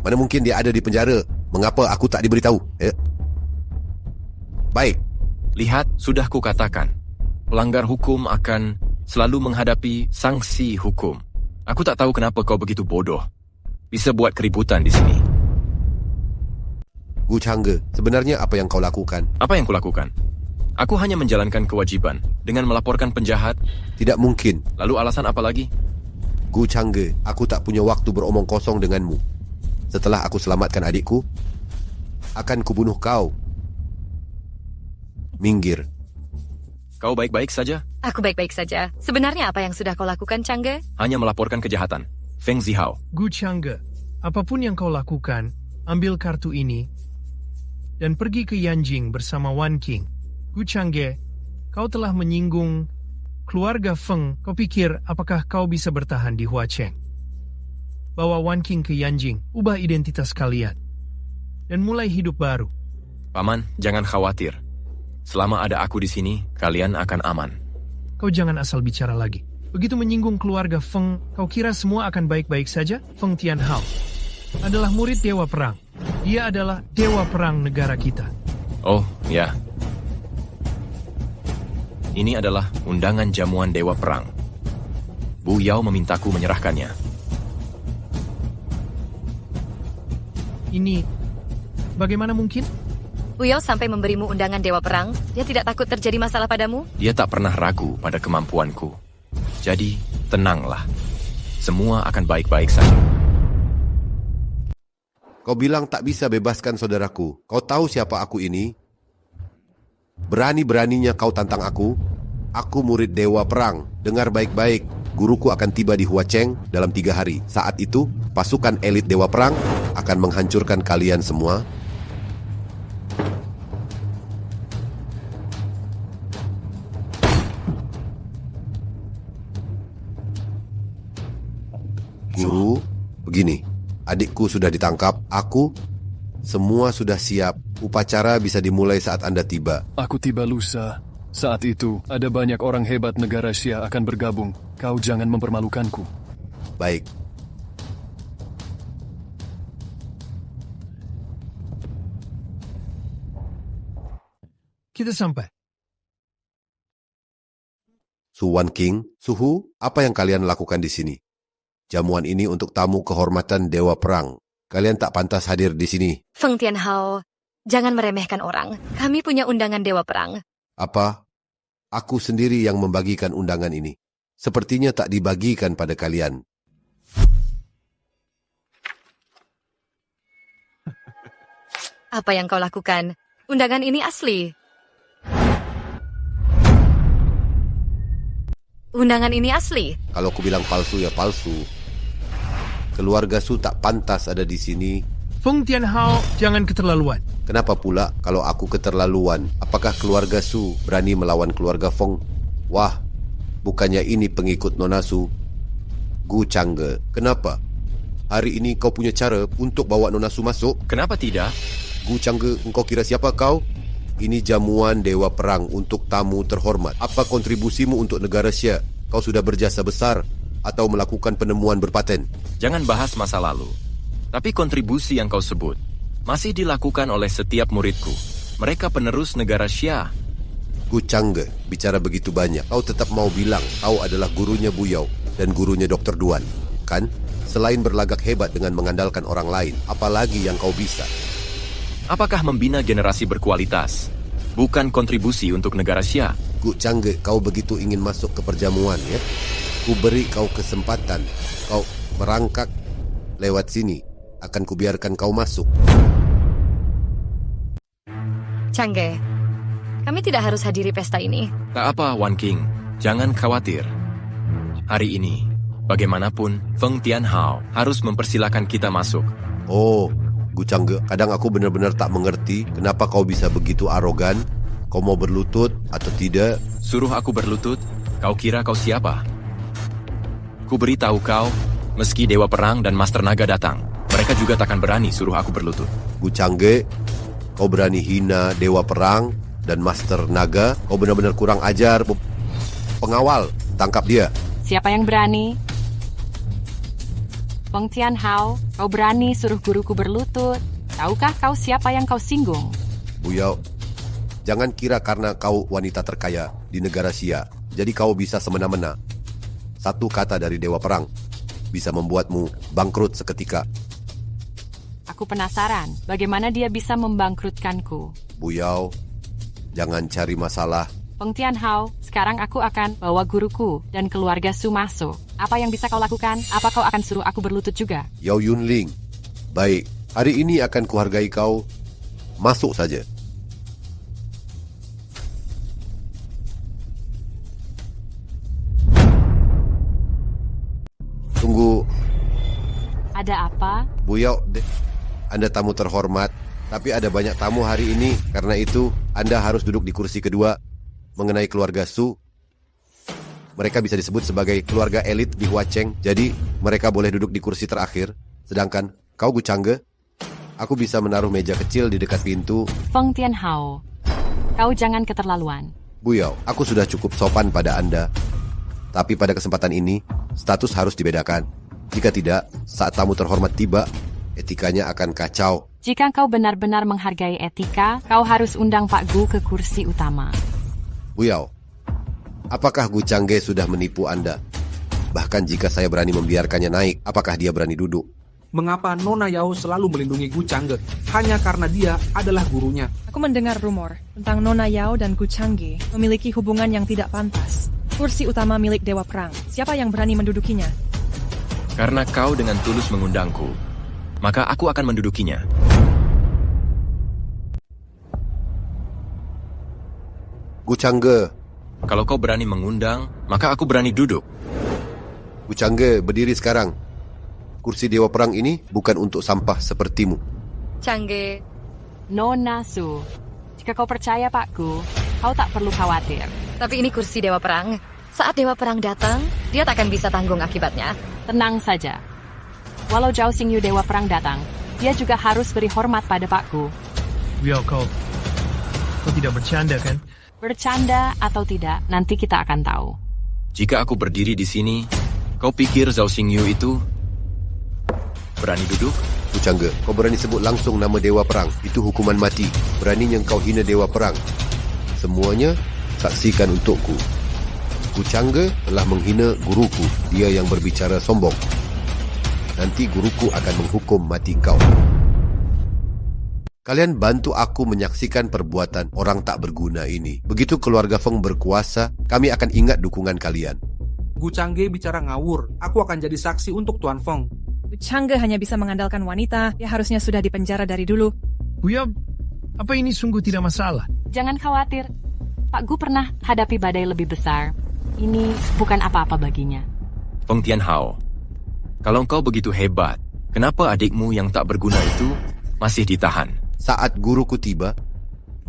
Mana mungkin dia ada di penjara? Mengapa aku tak diberitahu? Baik. Lihat, sudah kukatakan. Pelanggar hukum akan selalu menghadapi sanksi hukum. Aku tak tahu kenapa kau begitu bodoh. Bisa buat keributan di sini. Gu Changge, sebenarnya apa yang kau lakukan? Apa yang kulakukan? Aku hanya menjalankan kewajiban dengan melaporkan penjahat. Tidak mungkin. Lalu alasan apa lagi? Gu Changge, aku tak punya waktu beromong kosong denganmu. Setelah aku selamatkan adikku, akan kubunuh kau. Minggir. Kau baik-baik saja? Aku baik-baik saja. Sebenarnya apa yang sudah kau lakukan, Changge? Hanya melaporkan kejahatan. Feng Zihao. Gu Changge, apapun yang kau lakukan, ambil kartu ini dan pergi ke Yanjing bersama Wan King. Gu Changge, kau telah menyinggung keluarga Feng. Kau pikir apakah kau bisa bertahan di Huacheng? Bawa Wan King ke Yanjing, ubah identitas kalian, dan mulai hidup baru. Paman, jangan khawatir. Selama ada aku di sini, kalian akan aman. Kau jangan asal bicara lagi. Begitu menyinggung keluarga Feng, kau kira semua akan baik-baik saja? Feng Tianhao adalah murid Dewa Perang. Dia adalah Dewa Perang negara kita. Oh, ya. Ini adalah undangan jamuan Dewa Perang. Bu Yao memintaku menyerahkannya. Ini bagaimana mungkin? Bu Yao sampai memberimu undangan Dewa Perang. Dia tidak takut terjadi masalah padamu? Dia tak pernah ragu pada kemampuanku. Jadi, tenanglah. Semua akan baik-baik saja. Kau bilang tak bisa bebaskan saudaraku. Kau tahu siapa aku ini? Berani-beraninya kau tantang aku? Aku murid Dewa Perang. Dengar baik-baik. Guruku akan tiba di Huacheng dalam 3 hari. Saat itu, pasukan elit Dewa Perang akan menghancurkan kalian semua. Guru, begini. Adikku sudah ditangkap, semua sudah siap. Upacara bisa dimulai saat Anda tiba. Aku tiba lusa. Saat itu, ada banyak orang hebat negara Xia akan bergabung. Kau jangan mempermalukanku. Baik. Kita sampai. Su Wan King, Suhu, apa yang kalian lakukan di sini? Jamuan ini untuk tamu kehormatan Dewa Perang. Kalian tak pantas hadir di sini. Feng Tianhao, jangan meremehkan orang. Kami punya undangan Dewa Perang. Apa? Aku sendiri yang membagikan undangan ini. Sepertinya tak dibagikan pada kalian. Apa yang kau lakukan? Undangan ini asli. Undangan ini asli. Kalau aku bilang palsu ya palsu. Keluarga Su tak pantas ada di sini. Feng Tianhao, jangan keterlaluan. Kenapa pula kalau aku keterlaluan? Apakah keluarga Su berani melawan keluarga Feng? Wah, bukannya ini pengikut Nona Su? Gu Changge, kenapa? Hari ini kau punya cara untuk bawa Nona Su masuk? Kenapa tidak? Gu Changge, engkau kira siapa kau? Ini jamuan Dewa Perang untuk tamu terhormat. Apa kontribusimu untuk negara Xia? Kau sudah berjasa besar atau melakukan penemuan berpaten? Jangan bahas masa lalu. Tapi kontribusi yang kau sebut masih dilakukan oleh setiap muridku. Mereka penerus negara Xia. Gu Changge, bicara begitu banyak. Kau tetap mau bilang kau adalah gurunya Bu Yao dan gurunya Dr. Duan, kan? Selain berlagak hebat dengan mengandalkan orang lain, apalagi yang kau bisa? Apakah membina generasi berkualitas bukan kontribusi untuk negara Xia? Gu Changge, kau begitu ingin masuk ke perjamuan ya? Ku beri kau kesempatan. Kau merangkak lewat sini. Akan kubiarkan kau masuk. Changge, kami tidak harus hadiri pesta ini. Tak apa, Wan King. Jangan khawatir. Hari ini, bagaimanapun, Feng Tianhao harus mempersilakan kita masuk. Oh, Gu Changge, kadang aku benar-benar tak mengerti kenapa kau bisa begitu arogan. Kau mau berlutut atau tidak? Suruh aku berlutut? Kau kira kau siapa? Ku beritahu kau, meski Dewa Perang dan Master Naga datang, mereka juga takkan berani suruh aku berlutut. Gu Changge, kau berani hina Dewa Perang dan Master Naga? Kau benar-benar kurang ajar. Pengawal, tangkap dia. Siapa yang berani? Feng Tianhao, kau berani suruh guruku berlutut? Tahukah kau siapa yang kau singgung? Buyao, jangan kira karena kau wanita terkaya di negara Xia, jadi kau bisa semena-mena. Satu kata dari Dewa Perang bisa membuatmu bangkrut seketika. Aku penasaran, bagaimana dia bisa membangkrutkanku? Buyao, jangan cari masalah. Feng Tianhao, sekarang aku akan bawa guruku dan keluarga Su masuk. Apa yang bisa kau lakukan? Apa kau akan suruh aku berlutut juga? Yao Yunling, baik, hari ini akan kuhargai kau. Masuk saja. Tunggu. Ada apa? Buyao, Anda tamu terhormat, tapi ada banyak tamu hari ini. Karena itu, Anda harus duduk di kursi kedua. Mengenai keluarga Su, mereka bisa disebut sebagai keluarga elit di Huacheng. Jadi, mereka boleh duduk di kursi terakhir. Sedangkan, kau Gu Changge, aku bisa menaruh meja kecil di dekat pintu. Feng Tianhao, kau jangan keterlaluan. Buyao, aku sudah cukup sopan pada Anda. Tapi pada kesempatan ini, status harus dibedakan. Jika tidak, saat tamu terhormat tiba, etikanya akan kacau. Jika kau benar-benar menghargai etika, kau harus undang Pak Gu ke kursi utama. Buyao, apakah Gu Changge sudah menipu Anda? Bahkan jika saya berani membiarkannya naik, apakah dia berani duduk? Mengapa Nona Yao selalu melindungi Gu Changge? Hanya karena dia adalah gurunya. Aku mendengar rumor tentang Nona Yao dan Gu Changge memiliki hubungan yang tidak pantas. Kursi utama milik Dewa Perang. Siapa yang berani mendudukinya? Karena kau dengan tulus mengundangku, maka aku akan mendudukinya. Gu Changge, kalau kau berani mengundang, maka aku berani duduk. Gu Changge, berdiri sekarang. Kursi Dewa Perang ini bukan untuk sampah sepertimu. Changge. Nona Su, jika kau percaya Pak Gu, kau tak perlu khawatir. Tapi ini kursi Dewa Perang. Saat Dewa Perang datang, dia takkan bisa tanggung akibatnya. Tenang saja. Walau Zhao Xingyu Dewa Perang datang, dia juga harus beri hormat pada Pak Gu. Buyao, kau tidak bercanda kan? Bercanda atau tidak, nanti kita akan tahu. Jika aku berdiri di sini, kau pikir Zhao Xingyu itu berani duduk? Gu Changge, kau berani sebut langsung nama Dewa Perang. Itu hukuman mati. Beraninya kau hina Dewa Perang. Semuanya saksikan untukku. Gu Changge telah menghina guruku. Dia yang berbicara sombong. Nanti guruku akan menghukum mati kau. Kalian bantu aku menyaksikan perbuatan orang tak berguna ini. Begitu keluarga Feng berkuasa, kami akan ingat dukungan kalian. Gu Changge bicara ngawur. Aku akan jadi saksi untuk Tuan Feng. Gu Changge hanya bisa mengandalkan wanita. Dia harusnya sudah dipenjara dari dulu. Buya, apa ini sungguh tidak masalah? Jangan khawatir. Pak Gu pernah hadapi badai lebih besar. Ini bukan apa-apa baginya. Feng Tianhao, kalau engkau begitu hebat, kenapa adikmu yang tak berguna itu masih ditahan? Saat guruku tiba,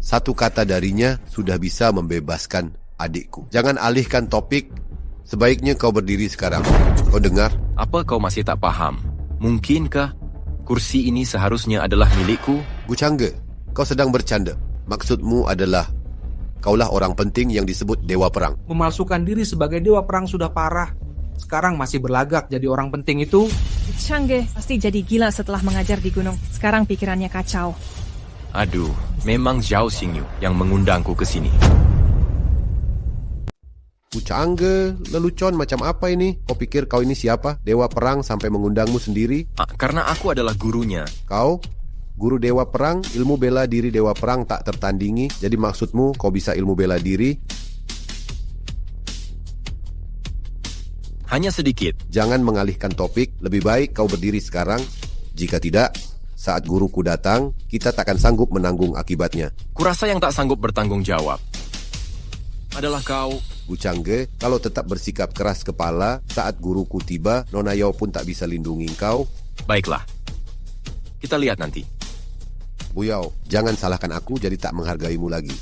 satu kata darinya sudah bisa membebaskan adikku. Jangan alihkan topik. Sebaiknya kau berdiri sekarang. Kau dengar? Apa kau masih tak paham? Mungkinkah kursi ini seharusnya adalah milikku? Gu Changge, kau sedang bercanda. Maksudmu adalah kaulah orang penting yang disebut Dewa Perang. Memalsukan diri sebagai Dewa Perang sudah parah. Sekarang masih berlagak jadi orang penting itu. Gu Changge pasti jadi gila setelah mengajar di gunung. Sekarang pikirannya kacau. Aduh, memang Zhao Xingyu yang mengundangku ke sini. Gu Changge, lelucon macam apa ini? Kau pikir kau ini siapa? Dewa Perang sampai mengundangmu sendiri? Karena aku adalah gurunya. Kau Guru Dewa Perang, ilmu bela diri Dewa Perang tak tertandingi. Jadi maksudmu kau bisa ilmu bela diri? Hanya sedikit. Jangan mengalihkan topik, lebih baik kau berdiri sekarang. Jika tidak, saat guruku datang, kita takkan sanggup menanggung akibatnya. Kurasa yang tak sanggup bertanggung jawab adalah kau. Gucangge, kalau tetap bersikap keras kepala, saat guruku tiba, Nona Yao pun tak bisa lindungi kau. Baiklah, kita lihat nanti. Bu Yao, jangan salahkan aku jadi tak menghargaimu lagi.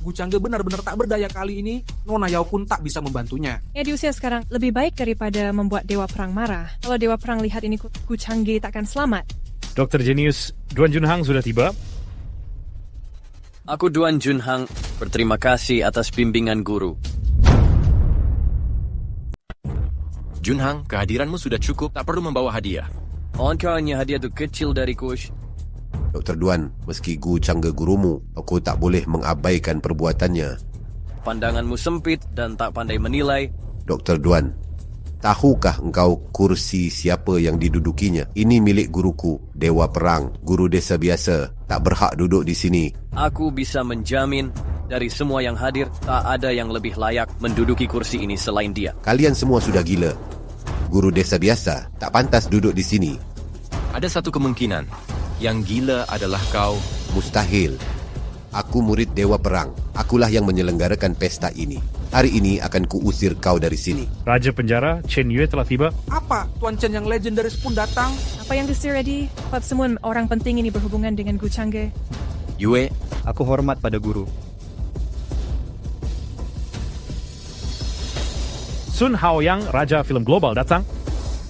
Gucangge benar-benar tak berdaya kali ini. Nona Yao pun tak bisa membantunya. Ya di usia sekarang, lebih baik daripada membuat Dewa Perang marah. Kalau Dewa Perang lihat ini, Gucangge takkan selamat. Dr. Genius, Duan Junhang sudah tiba. Aku Duan Junhang, berterima kasih atas bimbingan guru. Junhang, kehadiranmu sudah cukup, tak perlu membawa hadiah. Angkanya hadiah itu kecil dari Kush. Dr. Duan, meski Gucangge gurumu, aku tak boleh mengabaikan perbuatannya. Pandanganmu sempit dan tak pandai menilai. Dr. Duan, tahukah engkau kursi siapa yang didudukinya? Ini milik guruku, Dewa Perang. Guru desa biasa, tak berhak duduk di sini. Aku bisa menjamin dari semua yang hadir, tak ada yang lebih layak menduduki kursi ini selain dia. Kalian semua sudah gila. Guru desa biasa tak pantas duduk di sini. Ada satu kemungkinan. Yang gila adalah kau. Mustahil. Aku murid Dewa Perang. Akulah yang menyelenggarakan pesta ini. Hari ini akan kuusir kau dari sini. Raja Penjara, Chen Yue telah tiba. Apa? Tuan Chen yang legendaris pun datang. Apa yang ready? Cepat semua orang penting ini berhubungan dengan Gucangge. Yue, aku hormat pada guru. Sun Haoyang, Raja Film Global datang.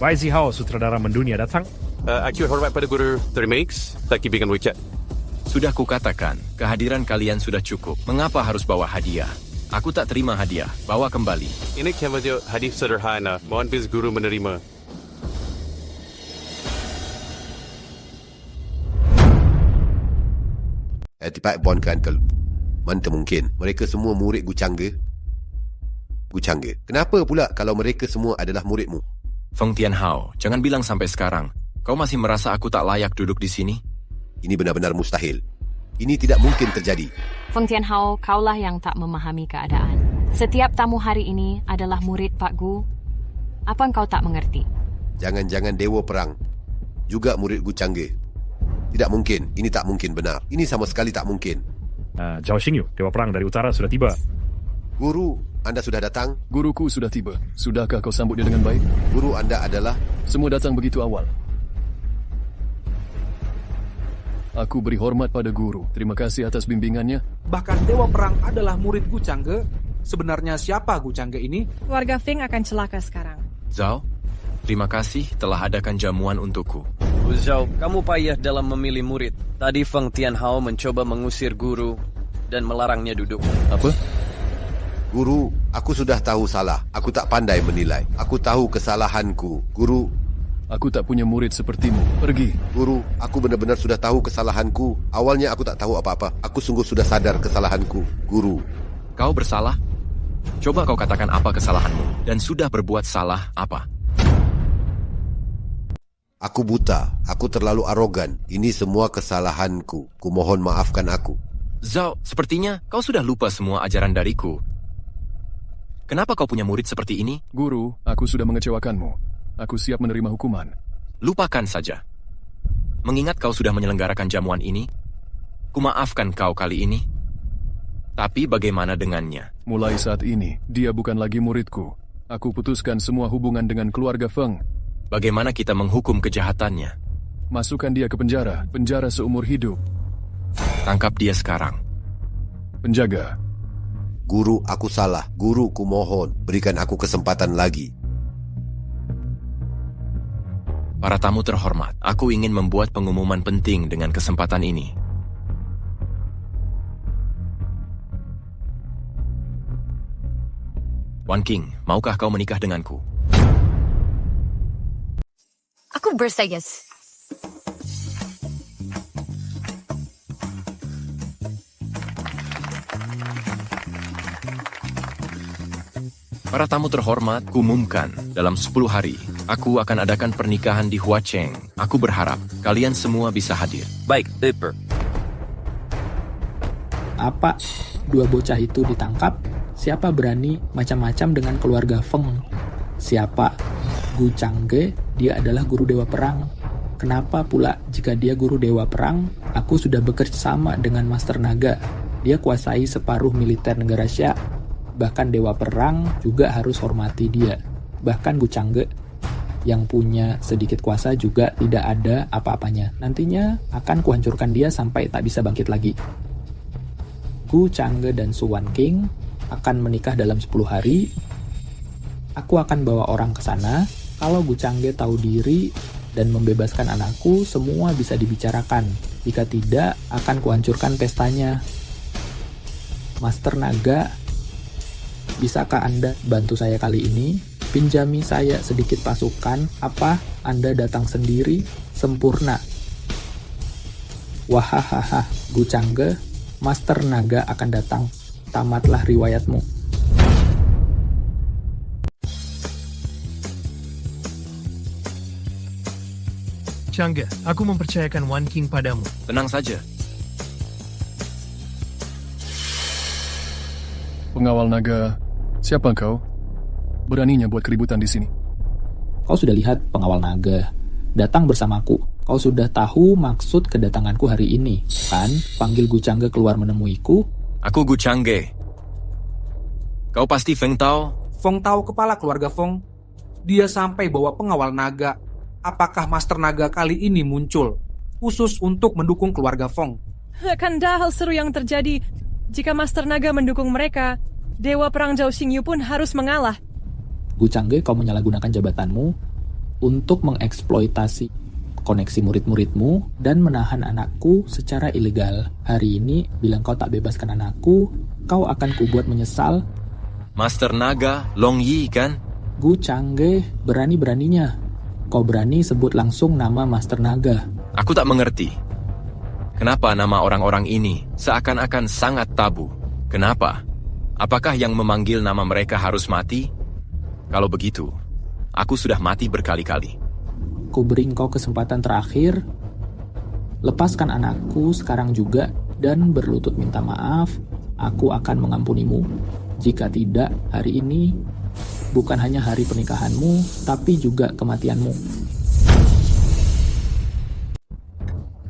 Bai Zihao, sutradara mendunia datang. Aku hormat pada guru. Terima kasih. Tak bimbingan WeChat. Sudah kukatakan, kehadiran kalian sudah cukup. Mengapa harus bawa hadiah? Aku tak terima hadiah. Bawa kembali. Ini cuma hadiah sederhana. Mohon bis guru menerima. Tiba bonkan ke mana mungkin mereka semua murid Gucangge. Gucangge, kenapa pula kalau mereka semua adalah muridmu? Feng Tianhao, jangan bilang sampai sekarang. Kau masih merasa aku tak layak duduk di sini? Ini benar-benar mustahil. Ini tidak mungkin terjadi. Feng Tianhao, kaulah yang tak memahami keadaan. Setiap tamu hari ini adalah murid Pak Gu. Apa engkau tak mengerti? Jangan-jangan Dewa Perang juga murid Gucangge. Tidak mungkin. Ini tak mungkin benar. Ini sama sekali tak mungkin. Zhao Xingyu, Dewa Perang dari utara sudah tiba. Guru, Anda sudah datang? Guruku sudah tiba. Sudahkah kau sambut dia dengan baik? Guru Anda adalah? Semua datang begitu awal. Aku beri hormat pada guru. Terima kasih atas bimbingannya. Bahkan Dewa Perang adalah murid Gucangge. Sebenarnya siapa Gucangge ini? Keluarga Feng akan celaka sekarang. Zhao, terima kasih telah adakan jamuan untukku. Zhao, kamu payah dalam memilih murid. Tadi Feng Tianhao mencoba mengusir guru dan melarangnya duduk. Apa? Guru, aku sudah tahu salah. Aku tak pandai menilai. Aku tahu kesalahanku. Guru, aku tak punya murid sepertimu. Pergi. Guru, aku benar-benar sudah tahu kesalahanku. Awalnya aku tak tahu apa-apa. Aku sungguh sudah sadar kesalahanku. Guru. Kau bersalah? Coba kau katakan apa kesalahanmu. Dan sudah berbuat salah apa? Aku buta. Aku terlalu arogan. Ini semua kesalahanku. Kumohon maafkan aku. Zhao, sepertinya kau sudah lupa semua ajaran dariku. Kenapa kau punya murid seperti ini? Guru, aku sudah mengecewakanmu. Aku siap menerima hukuman. Lupakan saja. Mengingat kau sudah menyelenggarakan jamuan ini, kumaafkan kau kali ini. Tapi bagaimana dengannya? Mulai saat ini, dia bukan lagi muridku. Aku putuskan semua hubungan dengan keluarga Feng. Bagaimana kita menghukum kejahatannya? Masukkan dia ke penjara. Penjara seumur hidup. Tangkap dia sekarang. Penjaga. Guru, aku salah. Guru, kumohon, berikan aku kesempatan lagi. Para tamu terhormat, aku ingin membuat pengumuman penting dengan kesempatan ini. Wan King, maukah kau menikah denganku? Aku bersayas. Para tamu terhormat, kuumumkan dalam 10 hari Aku akan adakan pernikahan di Huacheng. Aku berharap kalian semua bisa hadir. Baik, Dipper. Apa dua bocah itu ditangkap? Siapa berani macam-macam dengan keluarga Feng? Siapa? Gu Changge, dia adalah guru dewa perang. Kenapa pula jika dia guru dewa perang, aku sudah bekerja sama dengan Master Naga. Dia kuasai separuh militer negara Xia. Bahkan dewa perang juga harus hormati dia. Bahkan Gu Changge yang punya sedikit kuasa juga tidak ada apa-apanya. Nantinya akan kuhancurkan dia sampai tak bisa bangkit lagi. Gu Changge dan Su Wanking akan menikah dalam 10 hari. Aku akan bawa orang ke sana. Kalau Gu Changge tahu diri dan membebaskan anakku, semua bisa dibicarakan. Jika tidak, akan kuhancurkan pestanya. Master Naga, bisakah Anda bantu saya kali ini? Pinjami saya sedikit pasukan. Apa Anda datang sendiri? Sempurna. Wahahaha, Gu Changge, Master Naga akan datang. Tamatlah riwayatmu. Changge, aku mempercayakan Wan King padamu. Tenang saja. Pengawal naga, siapa kau? Beraninya buat keributan di sini. Kau sudah lihat pengawal naga datang bersamaku. Kau sudah tahu maksud kedatanganku hari ini, kan? Panggil Gu Changge keluar menemuiku. Aku Gu Changge. Kau pasti Feng Tao? Feng Tao kepala keluarga Feng. Dia sampai bawa pengawal naga. Apakah Master Naga kali ini muncul khusus untuk mendukung keluarga Feng? Akan ada hal seru yang terjadi jika Master Naga mendukung mereka. Dewa Perang Zhao Xingyu pun harus mengalah. Gu Changge, kau menyalahgunakan jabatanmu untuk mengeksploitasi koneksi murid-muridmu dan menahan anakku secara ilegal. Hari ini, bila kau tak bebaskan anakku, kau akan kubuat menyesal. Master Naga, Long Yi kan? Gu Changge, berani-beraninya kau berani sebut langsung nama Master Naga. Aku tak mengerti. Kenapa nama orang-orang ini seakan-akan sangat tabu? Kenapa? Apakah yang memanggil nama mereka harus mati? Kalau begitu, aku sudah mati berkali-kali. Ku beri kau kesempatan terakhir. Lepaskan anakku sekarang juga dan berlutut minta maaf. Aku akan mengampunimu. Jika tidak, hari ini bukan hanya hari pernikahanmu, tapi juga kematianmu.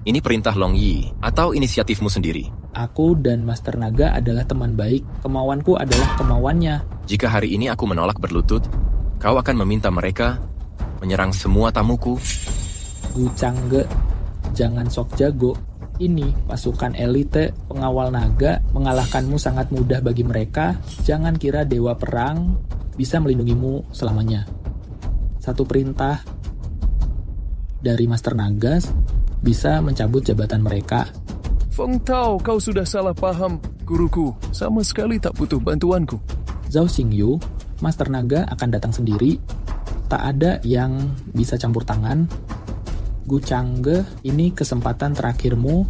Ini perintah Long Yi atau inisiatifmu sendiri? Aku dan Master Naga adalah teman baik. Kemauanku adalah kemauannya. Jika hari ini aku menolak berlutut, kau akan meminta mereka menyerang semua tamuku? Gu Changge, jangan sok jago. Ini pasukan elite pengawal naga. Mengalahkanmu sangat mudah bagi mereka. Jangan kira dewa perang bisa melindungimu selamanya. Satu perintah dari Master Naga bisa mencabut jabatan mereka. Feng Tao, kau sudah salah paham. Guruku sama sekali tak butuh bantuanku. Zhao Xingyu, Master Naga akan datang sendiri. Tak ada yang bisa campur tangan. Gu Changge, ini kesempatan terakhirmu.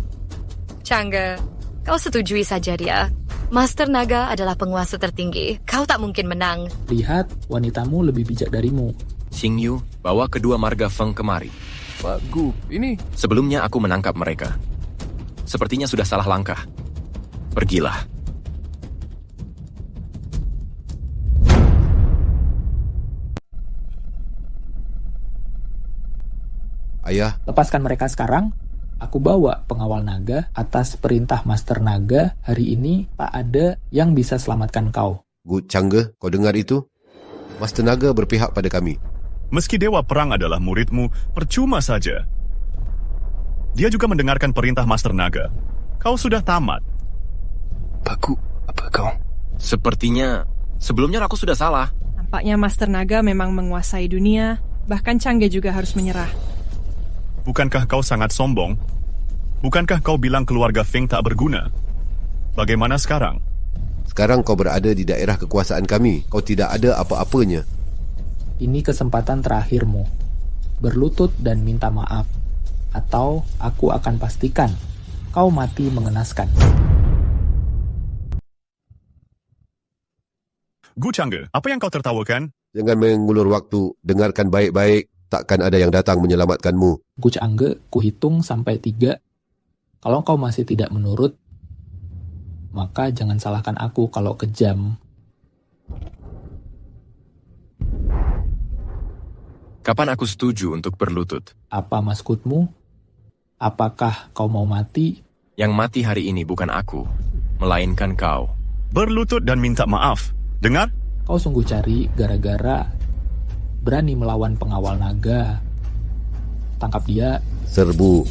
Changge, kau setujui saja dia. Master Naga adalah penguasa tertinggi. Kau tak mungkin menang. Lihat, wanitamu lebih bijak darimu. Xingyu, bawa kedua marga Feng kemari. Pak Gu, ini... Sebelumnya aku menangkap mereka. Sepertinya sudah salah langkah. Pergilah. Ayah, lepaskan mereka sekarang. Aku bawa pengawal naga atas perintah Master Naga. Hari ini tak ada yang bisa selamatkan kau. Gu Changge, kau dengar itu? Master Naga berpihak pada kami. Meski Dewa Perang adalah muridmu, percuma saja. Dia juga mendengarkan perintah Master Naga. Kau sudah tamat. Paku, apa kau? Sepertinya sebelumnya aku sudah salah. Nampaknya Master Naga memang menguasai dunia. Bahkan Changge juga harus menyerah. Bukankah kau sangat sombong? Bukankah kau bilang keluarga Feng tak berguna? Bagaimana sekarang? Sekarang kau berada di daerah kekuasaan kami. Kau tidak ada apa-apanya. Ini kesempatan terakhirmu. Berlutut dan minta maaf. Atau aku akan pastikan kau mati mengenaskan. Gu Changge, apa yang kau tertawakan? Jangan mengulur waktu. Dengarkan baik-baik. Takkan ada yang datang menyelamatkanmu. Gu Changge, kuhitung sampai 3. Kalau kau masih tidak menurut, maka jangan salahkan aku kalau kejam. Kapan aku setuju untuk berlutut? Apa maksudmu? Apakah kau mau mati? Yang mati hari ini bukan aku, melainkan kau. Berlutut dan minta maaf. Dengar? Kau sungguh cari gara-gara berani melawan pengawal naga. Tangkap dia. Serbu.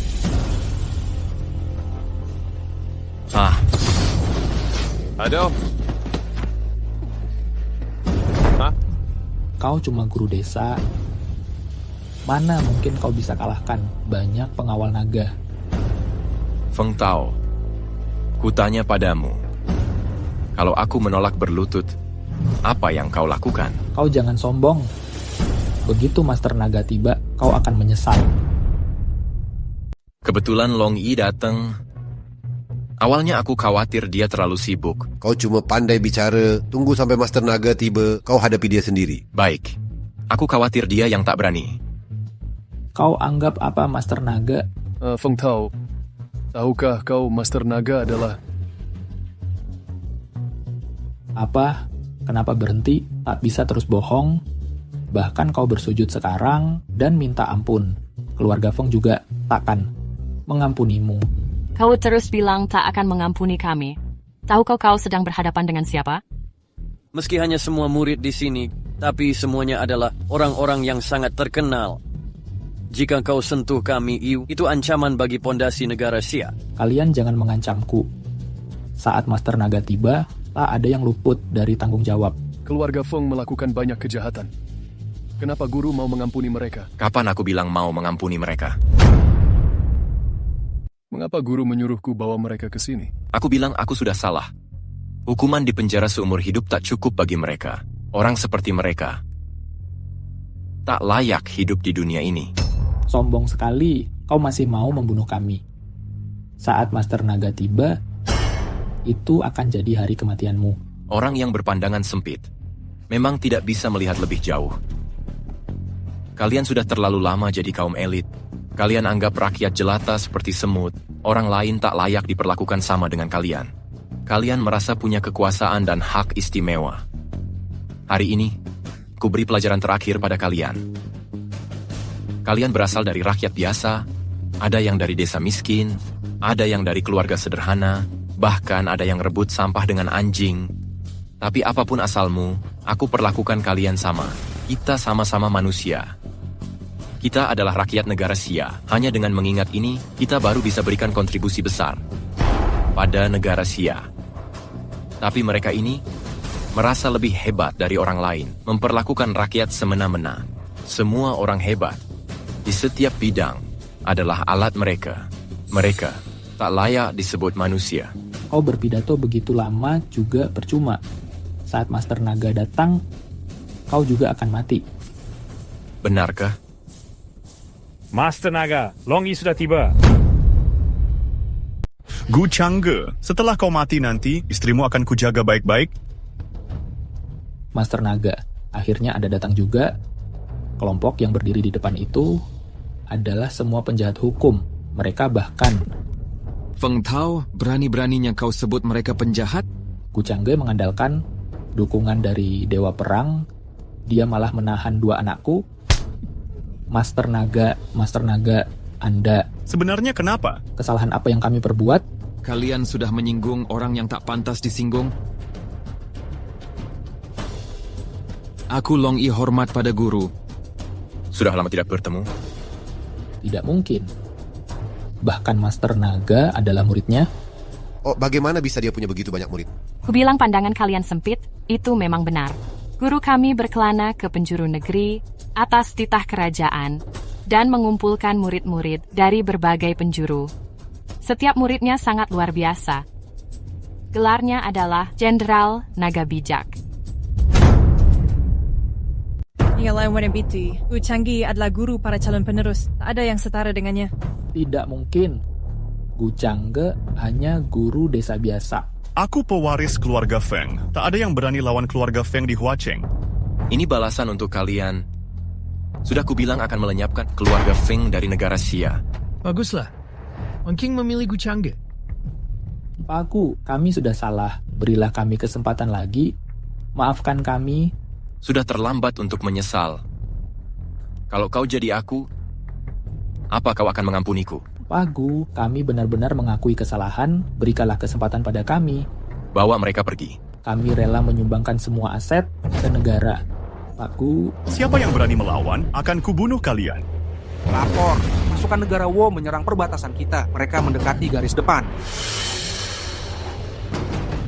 Aduh. Kau cuma guru desa. Mana mungkin kau bisa kalahkan banyak pengawal naga? Feng Tao, kutanya padamu. Kalau aku menolak berlutut, apa yang kau lakukan? Kau jangan sombong. Begitu Master Naga tiba, kau akan menyesal. Kebetulan Long Yi datang. Awalnya aku khawatir dia terlalu sibuk. Kau cuma pandai bicara. Tunggu sampai Master Naga tiba, kau hadapi dia sendiri. Baik, aku khawatir dia yang tak berani. Kau anggap apa Master Naga? Feng Tao, tahukah kau Master Naga adalah... Apa? Kenapa berhenti? Tak bisa terus bohong? Bahkan kau bersujud sekarang dan minta ampun. Keluarga Feng juga takkan mengampunimu. Kau terus bilang tak akan mengampuni kami. Tahukah kau sedang berhadapan dengan siapa? Meski hanya semua murid di sini, tapi semuanya adalah orang-orang yang sangat terkenal. Jika kau sentuh kami, itu ancaman bagi pondasi negara Xia. Kalian jangan mengancamku. Saat Master Naga tiba, tak ada yang luput dari tanggung jawab. Keluarga Feng melakukan banyak kejahatan. Kenapa guru mau mengampuni mereka? Kapan aku bilang mau mengampuni mereka? Mengapa guru menyuruhku bawa mereka ke sini? Aku bilang aku sudah salah. Hukuman di penjara seumur hidup tak cukup bagi mereka. Orang seperti mereka tak layak hidup di dunia ini. Sombong sekali, kau masih mau membunuh kami. Saat Master Naga tiba, itu akan jadi hari kematianmu. Orang yang berpandangan sempit memang tidak bisa melihat lebih jauh. Kalian sudah terlalu lama jadi kaum elit. Kalian anggap rakyat jelata seperti semut. Orang lain tak layak diperlakukan sama dengan kalian. Kalian merasa punya kekuasaan dan hak istimewa. Hari ini, ku beri pelajaran terakhir pada kalian. Kalian berasal dari rakyat biasa, ada yang dari desa miskin, ada yang dari keluarga sederhana, bahkan ada yang rebut sampah dengan anjing. Tapi apapun asalmu, aku perlakukan kalian sama. Kita sama-sama manusia. Kita adalah rakyat negara Xia. Hanya dengan mengingat ini, kita baru bisa berikan kontribusi besar pada negara Xia. Tapi mereka ini merasa lebih hebat dari orang lain, memperlakukan rakyat semena-mena. Semua orang hebat di setiap bidang adalah alat mereka. Mereka tak layak disebut manusia. Kau berpidato begitu lama juga percuma. Saat Master Naga datang, kau juga akan mati. Benarkah? Master Naga, Long Yi sudah tiba. Gu Changge, setelah kau mati nanti, istrimu akan kujaga baik-baik. Master Naga, akhirnya Anda datang juga. Kelompok yang berdiri di depan itu adalah semua penjahat hukum. Mereka bahkan... Feng Tao, berani-beraninya kau sebut mereka penjahat? Gu Changge mengandalkan dukungan dari Dewa Perang. Dia malah menahan 2 anakku. Master Naga, Anda... Sebenarnya kenapa? Kesalahan apa yang kami perbuat? Kalian sudah menyinggung orang yang tak pantas disinggung. Aku Long Yi hormat pada guru. Sudah lama tidak bertemu. Tidak mungkin. Bahkan Master Naga adalah muridnya. Oh, bagaimana bisa dia punya begitu banyak murid? Kubilang pandangan kalian sempit, itu memang benar. Guru kami berkelana ke penjuru negeri, atas titah kerajaan, dan mengumpulkan murid-murid dari berbagai penjuru. Setiap muridnya sangat luar biasa. Gelarnya adalah Jenderal Naga Bijak. Hingga lawan Biti, Gu Changge adalah guru para calon penerus. Tak ada yang setara dengannya. Tidak mungkin. Gu Changge hanya guru desa biasa. Aku pewaris keluarga Feng. Tak ada yang berani lawan keluarga Feng di Huacheng. Ini balasan untuk kalian. Sudah kubilang akan melenyapkan keluarga Feng dari negara Xia. Baguslah. Wang King memilih Gu Changge. Pak Gu, kami sudah salah. Berilah kami kesempatan lagi. Maafkan kami. Sudah terlambat untuk menyesal. Kalau kau jadi aku, apa kau akan mengampuniku? Pak Gu, kami benar-benar mengakui kesalahan. Berikanlah kesempatan pada kami. Bawa mereka pergi. Kami rela menyumbangkan semua aset ke negara. Pak Gu, Siapa yang berani melawan, akan kubunuh kalian. Lapor, pasukan negara Wo menyerang perbatasan kita. Mereka mendekati garis depan.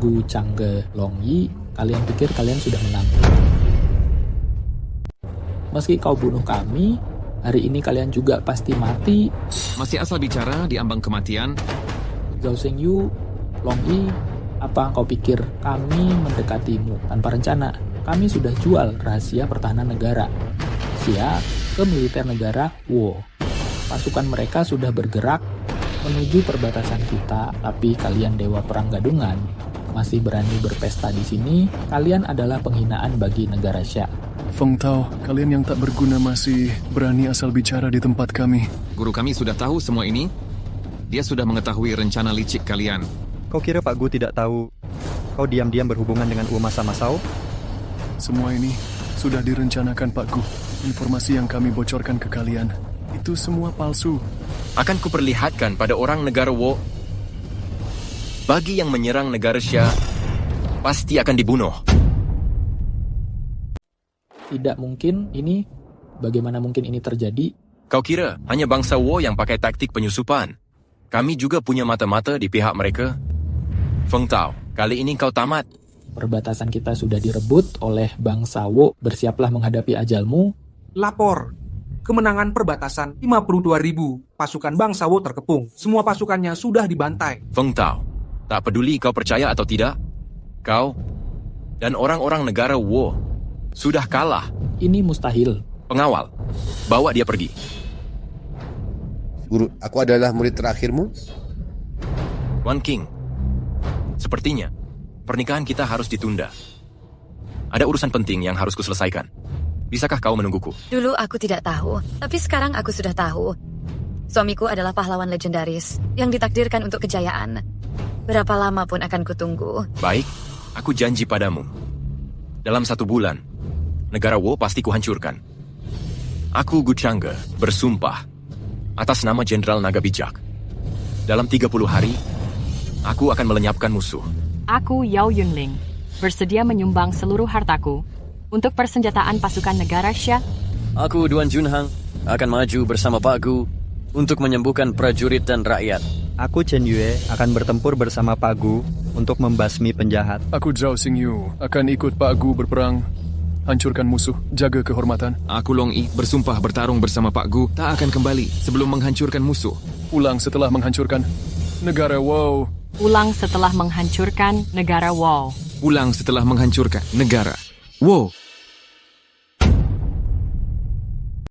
Gu Changge Long Yi, kalian pikir kalian sudah menang. Meski kau bunuh kami, hari ini kalian juga pasti mati. Masih asal bicara di ambang kematian. Zhao Xingyu, Long Yi, apa kau pikir kami mendekatimu tanpa rencana? Kami sudah jual rahasia pertahanan negara Xia ke militer negara Wo. Pasukan mereka sudah bergerak menuju perbatasan kita, tapi kalian Dewa Perang Gadungan masih berani berpesta di sini. Kalian adalah penghinaan bagi negara Xia. Feng Tao, kalian yang tak berguna masih berani asal bicara di tempat kami. Guru kami sudah tahu semua ini. Dia sudah mengetahui rencana licik kalian. Kau kira Pak Gu tidak tahu kau diam-diam berhubungan dengan Umasa Masao? Semua ini sudah direncanakan Pak Gu. Informasi yang kami bocorkan ke kalian, itu semua palsu. Akan kuperlihatkan pada orang negara Wo. Bagi yang menyerang negara Xia, pasti akan dibunuh. Tidak mungkin ini. Bagaimana mungkin ini terjadi? Kau kira hanya bangsa Wo yang pakai taktik penyusupan? Kami juga punya mata-mata di pihak mereka. Feng Tao, kali ini kau tamat. Perbatasan kita sudah direbut oleh bangsa Wo. Bersiaplah menghadapi ajalmu. Lapor, kemenangan perbatasan 52.000. Pasukan bangsa Wo terkepung. Semua pasukannya sudah dibantai. Feng Tao, tak peduli kau percaya atau tidak, kau dan orang-orang negara Wo sudah kalah. Ini mustahil. Pengawal, bawa dia pergi. Guru, aku adalah murid terakhirmu. Wan King, sepertinya pernikahan kita harus ditunda. Ada urusan penting yang harus kuselesaikan. Bisakah kau menungguku? Dulu aku tidak tahu, tapi sekarang aku sudah tahu. Suamiku adalah pahlawan legendaris yang ditakdirkan untuk kejayaan. Berapa lama pun akan kutunggu. Baik, aku janji padamu. Dalam 1 bulan, negara Wo pasti kuhancurkan. Aku Gu Changge bersumpah atas nama Jenderal Naga Bijak. Dalam 30 hari, aku akan melenyapkan musuh. Aku Yao Yunling, bersedia menyumbang seluruh hartaku untuk persenjataan pasukan negara Xia. Aku Duan Junhang akan maju bersama Pak Gu untuk menyembuhkan prajurit dan rakyat. Aku Chen Yue akan bertempur bersama Pak Gu untuk membasmi penjahat. Aku Zhao Xingyu akan ikut Pak Gu berperang. Hancurkan musuh, jaga kehormatan. Aku Long Yi bersumpah bertarung bersama Pak Gu tak akan kembali sebelum menghancurkan musuh. Pulang setelah menghancurkan negara Wo. Pulang setelah menghancurkan negara Wo. Pulang setelah menghancurkan negara Wo.